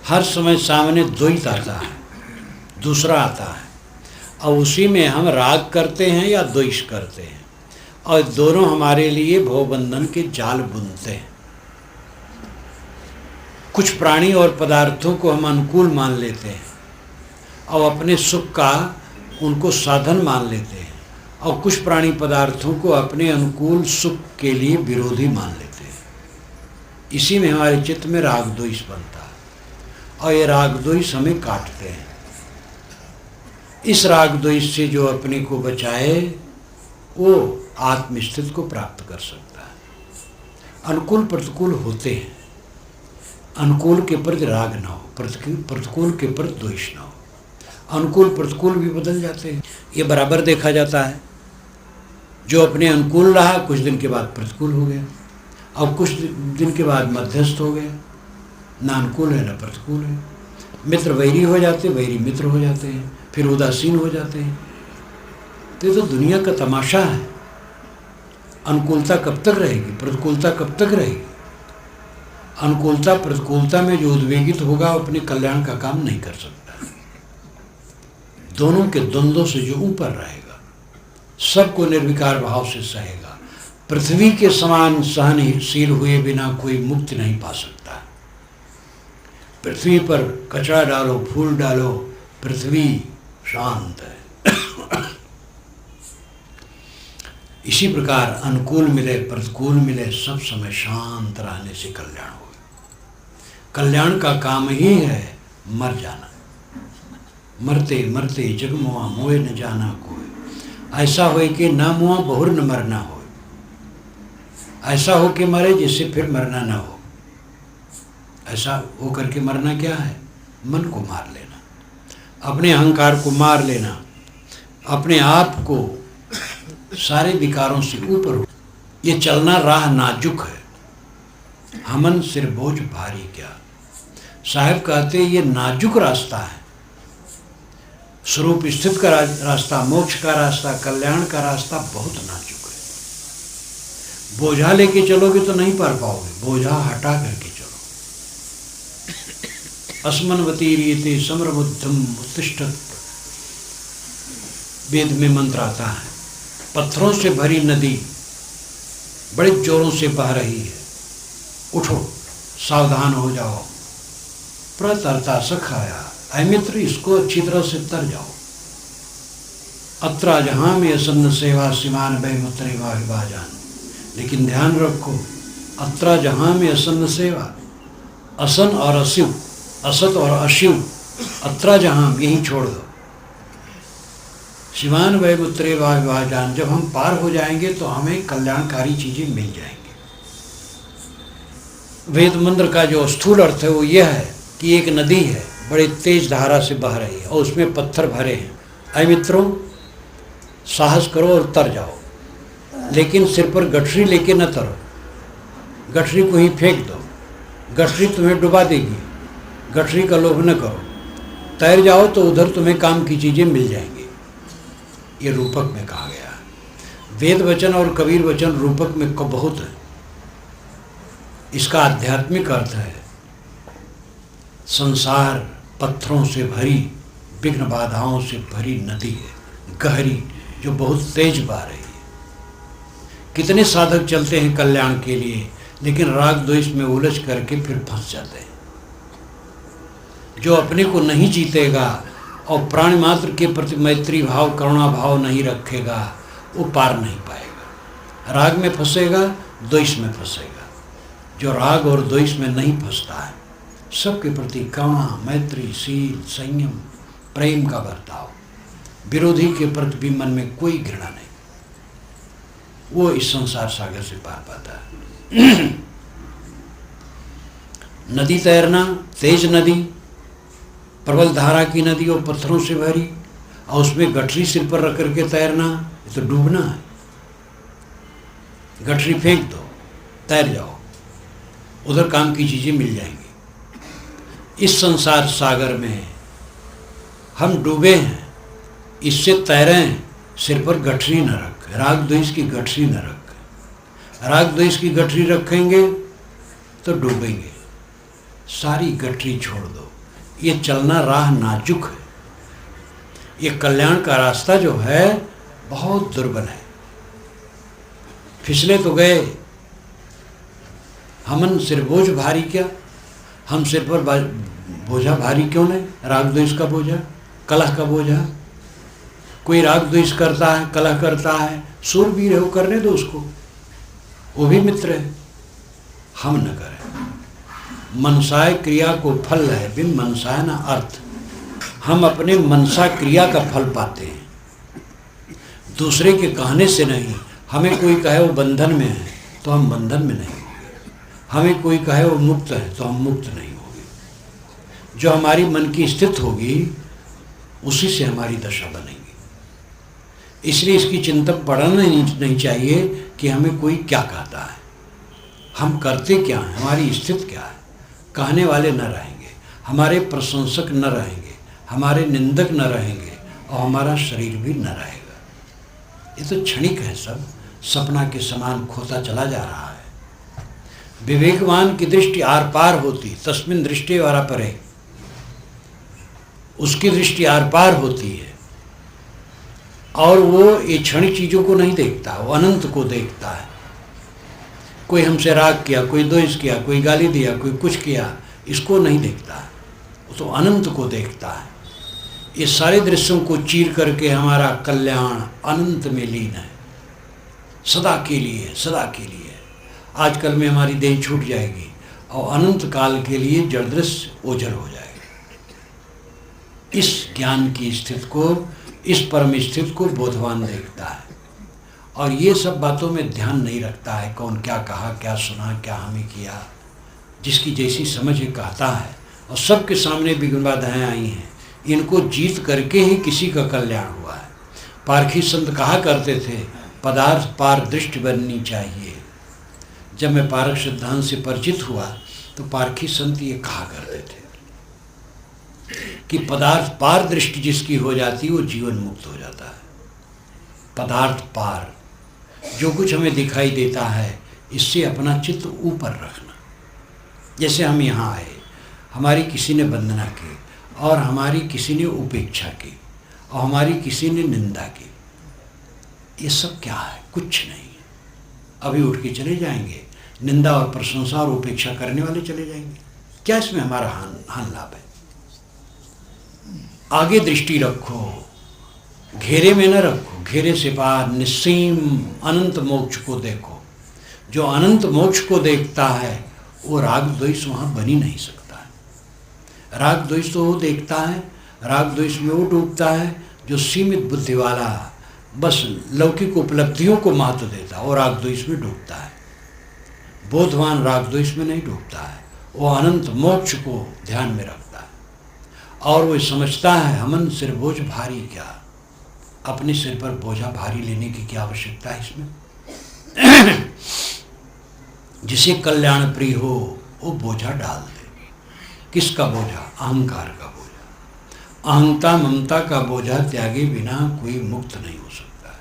हर समय सामने द्वैत आता है, दूसरा आता है और उसी में हम राग करते हैं या द्वेष करते हैं और दोनों हमारे लिए भवबंधन के जाल बुनते हैं। कुछ प्राणी और पदार्थों को हम अनुकूल मान लेते हैं और अपने सुख का उनको साधन मान लेते हैं और कुछ प्राणी पदार्थों को अपने अनुकूल सुख के लिए विरोधी मान लेते हैं। इसी में हमारे चित्त में राग द्वेष बनता है और ये राग द्वेष हमें काटते हैं। इस राग द्वेष से जो अपने को बचाए वो आत्मस्थिति को प्राप्त कर सकता है। अनुकूल प्रतिकूल होते हैं, अनुकूल के प्रति राग ना हो, प्रतिकूल के प्रति द्वेष ना हो। अनुकूल प्रतिकूल भी बदल जाते हैं, ये बराबर देखा जाता है। जो अपने अनुकूल रहा कुछ दिन के बाद प्रतिकूल हो गया और कुछ दिन के बाद मध्यस्थ हो गया, ना अनुकूल है ना प्रतिकूल है। मित्र वैरी हो जाते, वैरी मित्र हो जाते हैं, फिर उदासीन हो जाते हैं। तो ये तो दुनिया का तमाशा है। अनुकूलता कब तक रहेगी, प्रतिकूलता कब तक रहेगी? अनुकूलता प्रतिकूलता में जो उद्वेगित होगा वो अपने कल्याण का काम नहीं कर सकता। दोनों के द्वंद्वों से जो ऊपर रहेगा, सबको निर्विकार भाव से सहेगा, पृथ्वी के समान सहनशील हुए बिना कोई मुक्ति नहीं पा सकता। पृथ्वी पर कचरा डालो, फूल डालो, पृथ्वी शांत है। इसी प्रकार अनुकूल मिले प्रतिकूल मिले, सब समय शांत रहने से कल्याण हो। कल्याण का काम ही है मर जाना। मरते मरते जग मुआ मोए न जाना कोई। ऐसा होए कि ना मुआ बहुर न मरना हो। ऐसा हो के मरे जिससे फिर मरना ना हो। ऐसा हो करके मरना क्या है? मन को मार लेना, अपने अहंकार को मार लेना, अपने आप को सारे विकारों से ऊपर हो। ये चलना राह नाजुक है, हमन सिर बोझ भारी क्या। साहब कहते ये नाजुक रास्ता है। स्वरूप स्थित का रास्ता, मोक्ष का रास्ता, कल्याण का रास्ता बहुत नाजुक है। बोझा लेके चलोगे तो नहीं पार पाओगे, बोझा हटा करके चलो। अस्मनवती रीते समरबुद्धम उत्तिष्ठत्, वेद में मंत्र आता है। पत्थरों से भरी नदी बड़े जोरों से बह रही है, उठो, सावधान हो जाओ। प्रतरता सखाया, ऐ मित्र इसको अच्छी तरह से तर जाओ। अत्रा जहां में असन्न सेवा सिमान बह मुत्रे वाजान। लेकिन ध्यान रखो, अत्रा जहां में असन्न सेवा, असन और अशिव, असत और अशिव, अत्रा जहां यहीं छोड़ दो। शिवान वै मुत्रे वाजान, जब हम पार हो जाएंगे तो हमें कल्याणकारी चीजें मिल जाएंगी। वेद मंत्र का जो स्थूल अर्थ है वो यह है कि एक नदी है, बड़ी तेज धारा से बह रही है और उसमें पत्थर भरे हैं। ऐ मित्रों, साहस करो और तर जाओ, लेकिन सिर पर गठरी लेके न तरो। गठरी को ही फेंक दो, गठरी तुम्हें डुबा देगी। गठरी का लोभ न करो, तैर जाओ तो उधर तुम्हें काम की चीज़ें मिल जाएंगी। ये रूपक में कहा गया है। वेद वचन और कबीर वचन रूपक में बहुत है। इसका आध्यात्मिक अर्थ है संसार पत्थरों से भरी, विघ्न बाधाओं से भरी नदी है, गहरी, जो बहुत तेज बह रही है। कितने साधक चलते हैं कल्याण के लिए, लेकिन राग द्वेष में उलझ करके फिर फंस जाते हैं। जो अपने को नहीं जीतेगा और प्राणी मात्र के प्रति मैत्री भाव, करुणा भाव नहीं रखेगा, वो पार नहीं पाएगा। राग में फंसेगा, द्वेष में फंसेगा। जो राग और द्वेष में नहीं फंसता है, सबके प्रति करुणा, मैत्री, शील, संयम, प्रेम का बर्ताव, विरोधी के प्रति भी मन में कोई घृणा नहीं, वो इस संसार सागर से पार पाता है। नदी तैरना, तेज नदी, प्रबल धारा की नदी और पत्थरों से भरी, और उसमें गठरी सिर पर रख करके तैरना, ये तो डूबना है। गठरी फेंक दो, तैर जाओ, उधर काम की चीजें मिल जाएंगी। इस संसार सागर में हम डूबे हैं, इससे तैरें, सिर पर गठरी न रख, राग द्वेष की गठरी न रख। राग द्वेष की गठरी रखेंगे तो डूबेंगे। सारी गठरी छोड़ दो। ये चलना राह नाजुक है, ये कल्याण का रास्ता जो है बहुत दुर्बल है। फिसले तो गए, हमन सिर बोझ भारी क्या, हम सिर पर बोझा भारी क्यों नहीं? राग द्वेष का बोझा, कलह का बोझा। कोई राग द्वेष करता है, कलह करता है, सूरवीर है, वो करने दो उसको, वो भी मित्र है। हम न करें। मनसाय क्रिया को फल है, बिन मनसाय न अर्थ। हम अपने मनसा क्रिया का फल पाते हैं, दूसरे के कहने से नहीं। हमें कोई कहे वो बंधन में है तो हम बंधन में नहीं होंगे, हमें कोई कहे वो मुक्त है तो हम मुक्त नहीं होंगे। जो हमारी मन की स्थिति होगी उसी से हमारी दशा बनेगी। इसलिए इसकी चिंता पड़ना नहीं चाहिए कि हमें कोई क्या कहता है, हम करते क्या हैं, हमारी स्थिति क्या है। कहने वाले न रहेंगे, हमारे प्रशंसक न रहेंगे, हमारे निंदक न रहेंगे, और हमारा शरीर भी न रहेगा। ये तो क्षणिक है, सब सपना के समान खोता चला जा रहा है। विवेकवान की दृष्टि आर पार होती, तस्मिन दृष्टि वारा परे, उसकी दृष्टि आर पार होती है, और वो ये क्षणिक चीजों को नहीं देखता, वो अनंत को देखता है। कोई हमसे राग किया, कोई द्वेष किया, कोई गाली दिया, कोई कुछ किया, इसको नहीं देखता है, वो तो अनंत को देखता है। ये सारे दृश्यों को चीर करके हमारा कल्याण अनंत में लीन है, सदा के लिए, सदा के लिए। आजकल में हमारी देह छूट जाएगी और अनंत काल के लिए जड़ दृश्य ओझल हो जाएगा। इस ज्ञान की स्थिति को, इस परम स्थिति को बोधवान देखता है, और ये सब बातों में ध्यान नहीं रखता है कौन क्या कहा, क्या सुना, क्या हमें किया। जिसकी जैसी समझ ये कहता है, और सबके सामने विघ्न बाधाएं आई हैं, इनको जीत करके ही किसी का कल्याण हुआ है। पारखी संत कहा करते थे, पदार्थ पार दृष्टि बननी चाहिए। जब मैं पारक सिद्धांत से परिचित हुआ तो पारखी संत ये कहा करते थे कि पदार्थ पार दृष्टि जिसकी हो जाती है वो जीवन मुक्त हो जाता है। पदार्थ पार जो कुछ हमें दिखाई देता है, इससे अपना चित्त ऊपर रखना। जैसे हम यहाँ आए, हमारी किसी ने वंदना की, और हमारी किसी ने उपेक्षा की, और हमारी किसी ने निंदा की, ये सब क्या है? कुछ नहीं है। अभी उठ के चले जाएंगे, निंदा और प्रशंसा और उपेक्षा करने वाले चले जाएंगे। क्या इसमें हमारा हान लाभ है? आगे दृष्टि रखो, घेरे में न रखो, घेरे से पार निस्सीम अनंत मोक्ष को देखो। जो अनंत मोक्ष को देखता है वो राग द्वेष वहाँ बन ही नहीं सकता है। राग द्वेष तो वो देखता है, राग द्वेष में वो डूबता है जो सीमित बुद्धि वाला बस लौकिक उपलब्धियों को महत्व देता है, और राग द्वेष में डूबता है। बोधवान राग द्वेष में नहीं डूबता है, वो अनंत मोक्ष को ध्यान में रखता है, और वो समझता है हमन सिर बोझ भारी क्या, अपने सिर पर बोझा भारी लेने की क्या आवश्यकता है इसमें। जिसे कल्याण प्रिय हो वो बोझा डाल दे। किसका बोझा? अहंकार का बोझा। अहंता ममता का बोझा त्यागे बिना कोई मुक्त नहीं हो सकता है।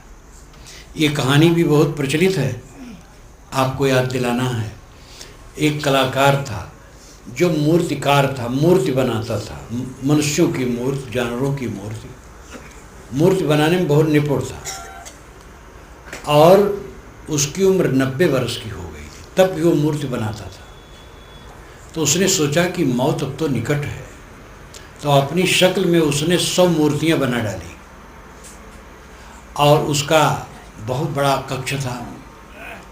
ये कहानी भी बहुत प्रचलित है, आपको याद दिलाना है। एक कलाकार था जो मूर्तिकार था, मूर्ति बनाता था, मनुष्यों की मूर्ति, जानवरों की मूर्ति। मूर्ति बनाने में बहुत निपुण था, और उसकी उम्र 90 वर्ष की हो गई थी, तब भी वो मूर्ति बनाता था। तो उसने सोचा कि मौत अब तो निकट है, तो अपनी शक्ल में उसने 100 मूर्तियां बना डाली, और उसका बहुत बड़ा कक्ष था,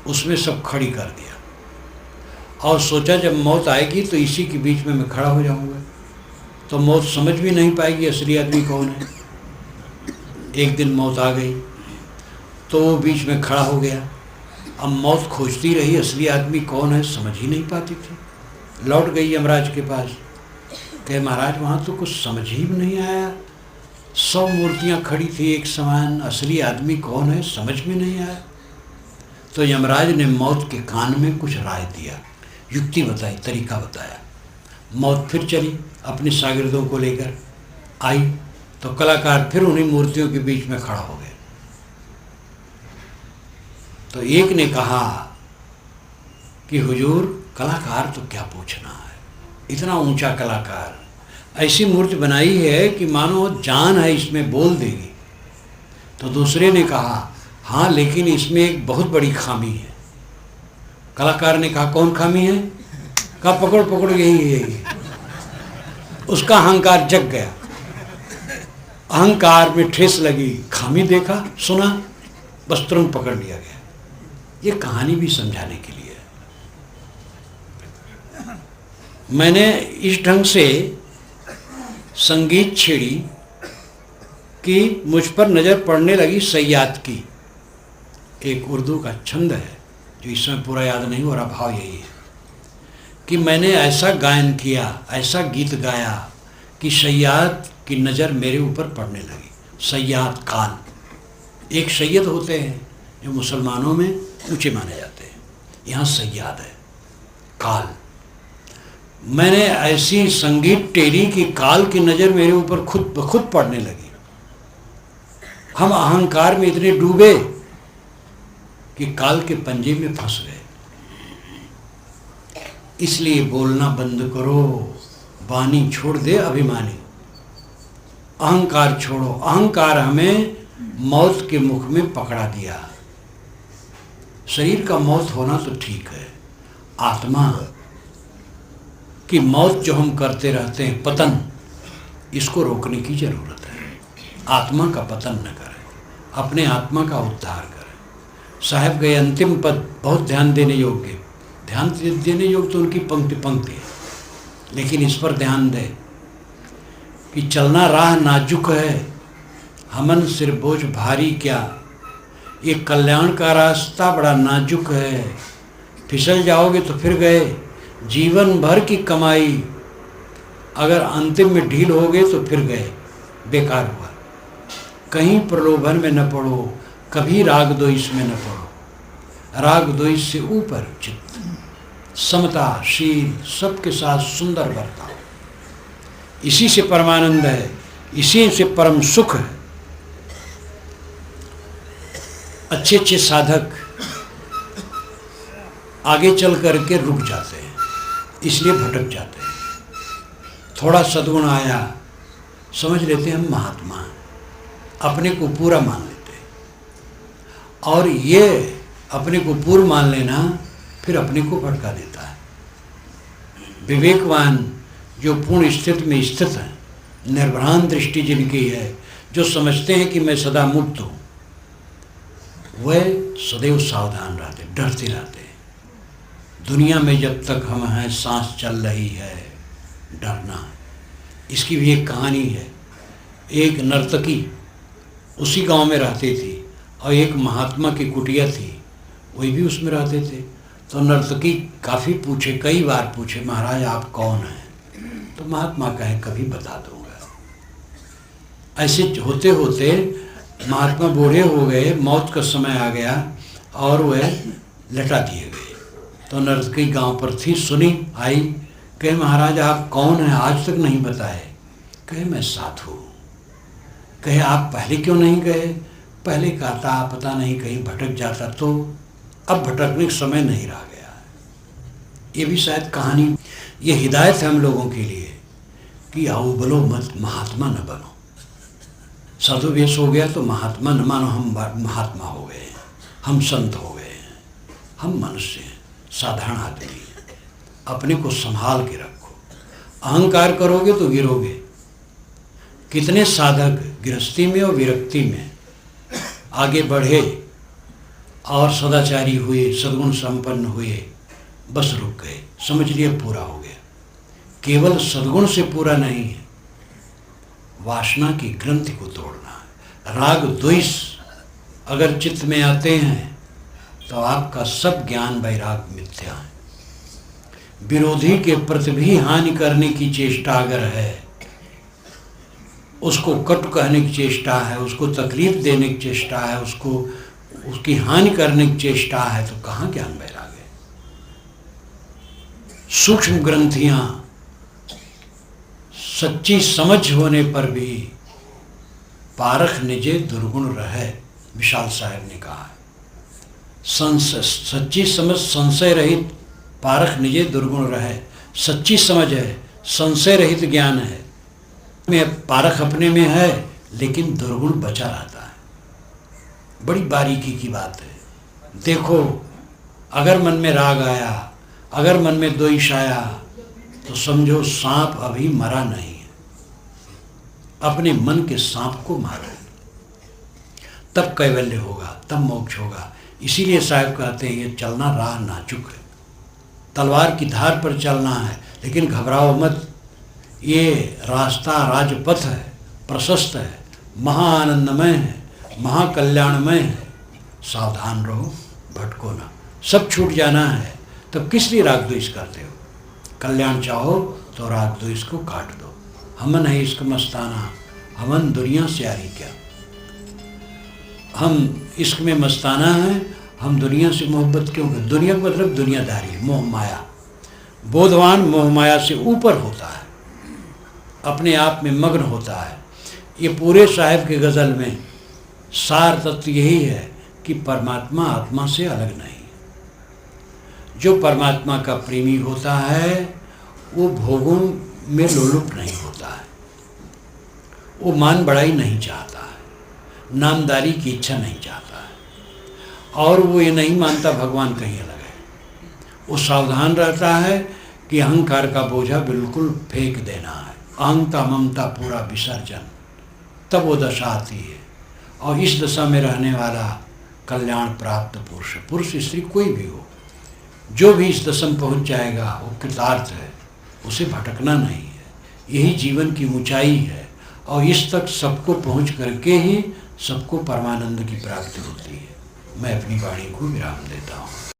उसमें सब खड़ी कर दिया, और सोचा जब मौत आएगी तो इसी के बीच में मैं खड़ा हो जाऊंगा, तो मौत समझ भी नहीं पाएगी असली आदमी कौन है। एक दिन मौत आ गई तो वो बीच में खड़ा हो गया, अब मौत खोजती रही असली आदमी कौन है समझ ही नहीं पाती थी। लौट गई यमराज के पास, कहे महाराज वहाँ तो कुछ समझ ही नहीं आया, 100 मूर्तियाँ खड़ी थी एक समान, असली आदमी कौन है समझ में नहीं आया। तो यमराज ने मौत के कान में कुछ राय दिया, युक्ति बताई, तरीका बताया। मौत फिर चली अपने शागिर्दों को लेकर आई, तो कलाकार फिर उन्हीं मूर्तियों के बीच में खड़ा हो गए। तो एक ने कहा कि हुजूर कलाकार तो क्या पूछना है, इतना ऊंचा कलाकार, ऐसी मूर्ति बनाई है कि मानो जान है इसमें, बोल देगी। तो दूसरे ने कहा हाँ लेकिन इसमें एक बहुत बड़ी खामी है। कलाकार ने कहा कौन खामी है? कहा पकड़ पकड़ यही है। उसका अहंकार जग गया, अहंकार में ठेस लगी, खामी देखा सुना, बस तुरंत पकड़ लिया गया। ये कहानी भी समझाने के लिए है। मैंने इस ढंग से संगीत छेड़ी कि मुझ पर नज़र पड़ने लगी सैयाद की। एक उर्दू का छंद है जो इस समय पूरा याद नहीं हो रहा, भाव यही है कि मैंने ऐसा गायन किया, ऐसा गीत गाया कि सैयाद की नज़र मेरे ऊपर पड़ने लगी। सैयाद काल, एक सैयद होते हैं जो मुसलमानों में ऊंचे माने जाते हैं, यहाँ सैयाद है काल। मैंने ऐसी संगीत टेरी कि काल की नज़र मेरे ऊपर खुद ब खुद पड़ने लगी। हम अहंकार में इतने डूबे कि काल के पंजे में फंस गए। इसलिए बोलना बंद करो, वाणी छोड़ दे अभिमानी, अहंकार छोड़ो। अहंकार हमें मौत के मुख में पकड़ा दिया। शरीर का मौत होना तो ठीक है, आत्मा की मौत जो हम करते रहते हैं, पतन, इसको रोकने की जरूरत है। आत्मा का पतन न करें, अपने आत्मा का उद्धार करें। साहब गए अंतिम पद, बहुत ध्यान देने योग्य, ध्यान देने योग्य तो उनकी पंक्ति पंक्ति है, लेकिन इस पर ध्यान दें कि चलना राह नाजुक है, हमन सिर बोझ भारी क्या। ये कल्याण का रास्ता बड़ा नाजुक है, फिसल जाओगे तो फिर गए। जीवन भर की कमाई अगर अंतिम में ढील हो गए तो फिर गए, बेकार हुआ। कहीं प्रलोभन में न पड़ो, कभी राग द्वेष में न पड़ो। राग द्वेष से ऊपर चित्त, समता, शील, सबके साथ सुंदर बर्ताव, इसी से परमानंद है, इसी से परम सुख है। अच्छे अच्छे साधक आगे चल करके रुक जाते हैं, इसलिए भटक जाते हैं। थोड़ा सद्गुण आया, समझ लेते हैं हम महात्मा हैं, अपने को पूरा मान लेते हैं। और ये अपने को पूर्ण मान लेना फिर अपने को भटका देता है। विवेकवान जो पूर्ण स्थिति में स्थित हैं, निर्भ्रांत दृष्टि जिनकी है, जो समझते हैं कि मैं सदा मुक्त हूँ, वह सदैव सावधान रहते, डरते रहते हैं। दुनिया में जब तक हम हैं, सांस चल रही है, डरना। इसकी भी एक कहानी है। एक नर्तकी उसी गांव में रहती थी और एक महात्मा की कुटिया थी, वही भी उसमें रहते थे। तो नर्तकी काफ़ी पूछे, कई बार पूछे, महाराज आप कौन हैं? तो महात्मा कहे कभी बता दूंगा। ऐसे होते होते महात्मा बूढ़े हो गए, मौत का समय आ गया और वह लटा दिए गए। तो नर्तकी गांव पर थी, सुनी, आई, कहे महाराज आप कौन हैं, आज तक नहीं बताए। कहे मैं साधु। कहे आप पहले क्यों नहीं गए? पहले कहता पता नहीं कहीं भटक जाता, तो अब भटकने का समय नहीं रह गया। ये भी शायद कहानी, ये हिदायत है हम लोगों के लिए कि आओ बोलो मत, महात्मा न बनो। साधु वेश हो गया तो महात्मा न मानो, हम महात्मा हो गए, हम संत हो गए, हम मनुष्य हैं, साधारण आदमी। अपने को संभाल के रखो, अहंकार करोगे तो गिरोगे। कितने साधक गृहस्थी में और विरक्ति में आगे बढ़े और सदाचारी हुए, सद्गुण संपन्न हुए, बस रुक गए, समझ लिए पूरा हो गया। केवल सद्गुण से पूरा नहीं है, वासना की ग्रंथि को तोड़ना है। राग द्वेष अगर चित्त में आते हैं तो आपका सब ज्ञान वैराग्य मिथ्या है। विरोधी के प्रति भी हानि करने की चेष्टा अगर है, उसको कटु कहने की चेष्टा है, उसको तकलीफ देने की चेष्टा है, उसको उसकी हानि करने की चेष्टा है, तो कहाँ ज्ञान वैराग्य है? सूक्ष्म ग्रंथियां सच्ची समझ होने पर भी पारख निजे दुर्गुण रहे, विशाल साहब ने कहा है। सच्ची समझ संशय रहित पारख निजे दुर्गुण रहे। सच्ची समझ है, संशय रहित ज्ञान है, में पारख अपने में है लेकिन दुर्गुण बचा रहता है। बड़ी बारीकी की बात है। देखो, अगर मन में राग आया, अगर मन में द्वेष आया, तो समझो सांप अभी मरा नहीं है, अपने मन के सांप को मारो, तब कैवल्य होगा, तब मोक्ष होगा। इसीलिए साहब कहते हैं ये चलना राह नाजुक है, तलवार की धार पर चलना है, लेकिन घबराओ मत, ये रास्ता राजपथ है, प्रशस्त है, महाआनंदमय है, महाकल्याणमय है। सावधान रहो, भटको ना, सब छूट जाना है। तब किस लिए राग द्वेष करते हो? कल्याण चाहो तो राग द्वेष को काट दो। हमन है इश्क मस्ताना, हमन दुनिया से यारी क्या। हम इश्क में मस्ताना है, हम दुनिया से मोहब्बत क्यों करें? दुनिया का मतलब दुनियादारी, मोह माया। बोधवान मोह माया से ऊपर होता है, अपने आप में मग्न होता है। ये पूरे साहिब के गज़ल में सार तत्व यही है कि परमात्मा आत्मा से अलग नहीं। जो परमात्मा का प्रेमी होता है वो भोगों में लोलुप नहीं होता है, वो मान बढ़ाई नहीं चाहता है, नामदारी की इच्छा नहीं चाहता है, और वो ये नहीं मानता भगवान कहीं अलग है। वो सावधान रहता है कि अहंकार का बोझा बिल्कुल फेंक देना है, अहंता ममता पूरा विसर्जन, तब वो दशा आती है। और इस दशा में रहने वाला कल्याण प्राप्त पुरुष, पुरुष स्त्री कोई भी हो, जो भी इस दशा में पहुँच जाएगा वो कृतार्थ है, उसे भटकना नहीं है। यही जीवन की ऊंचाई है, और इस तक सबको पहुँच करके ही सबको परमानंद की प्राप्ति होती है। मैं अपनी वाणी को विराम देता हूँ।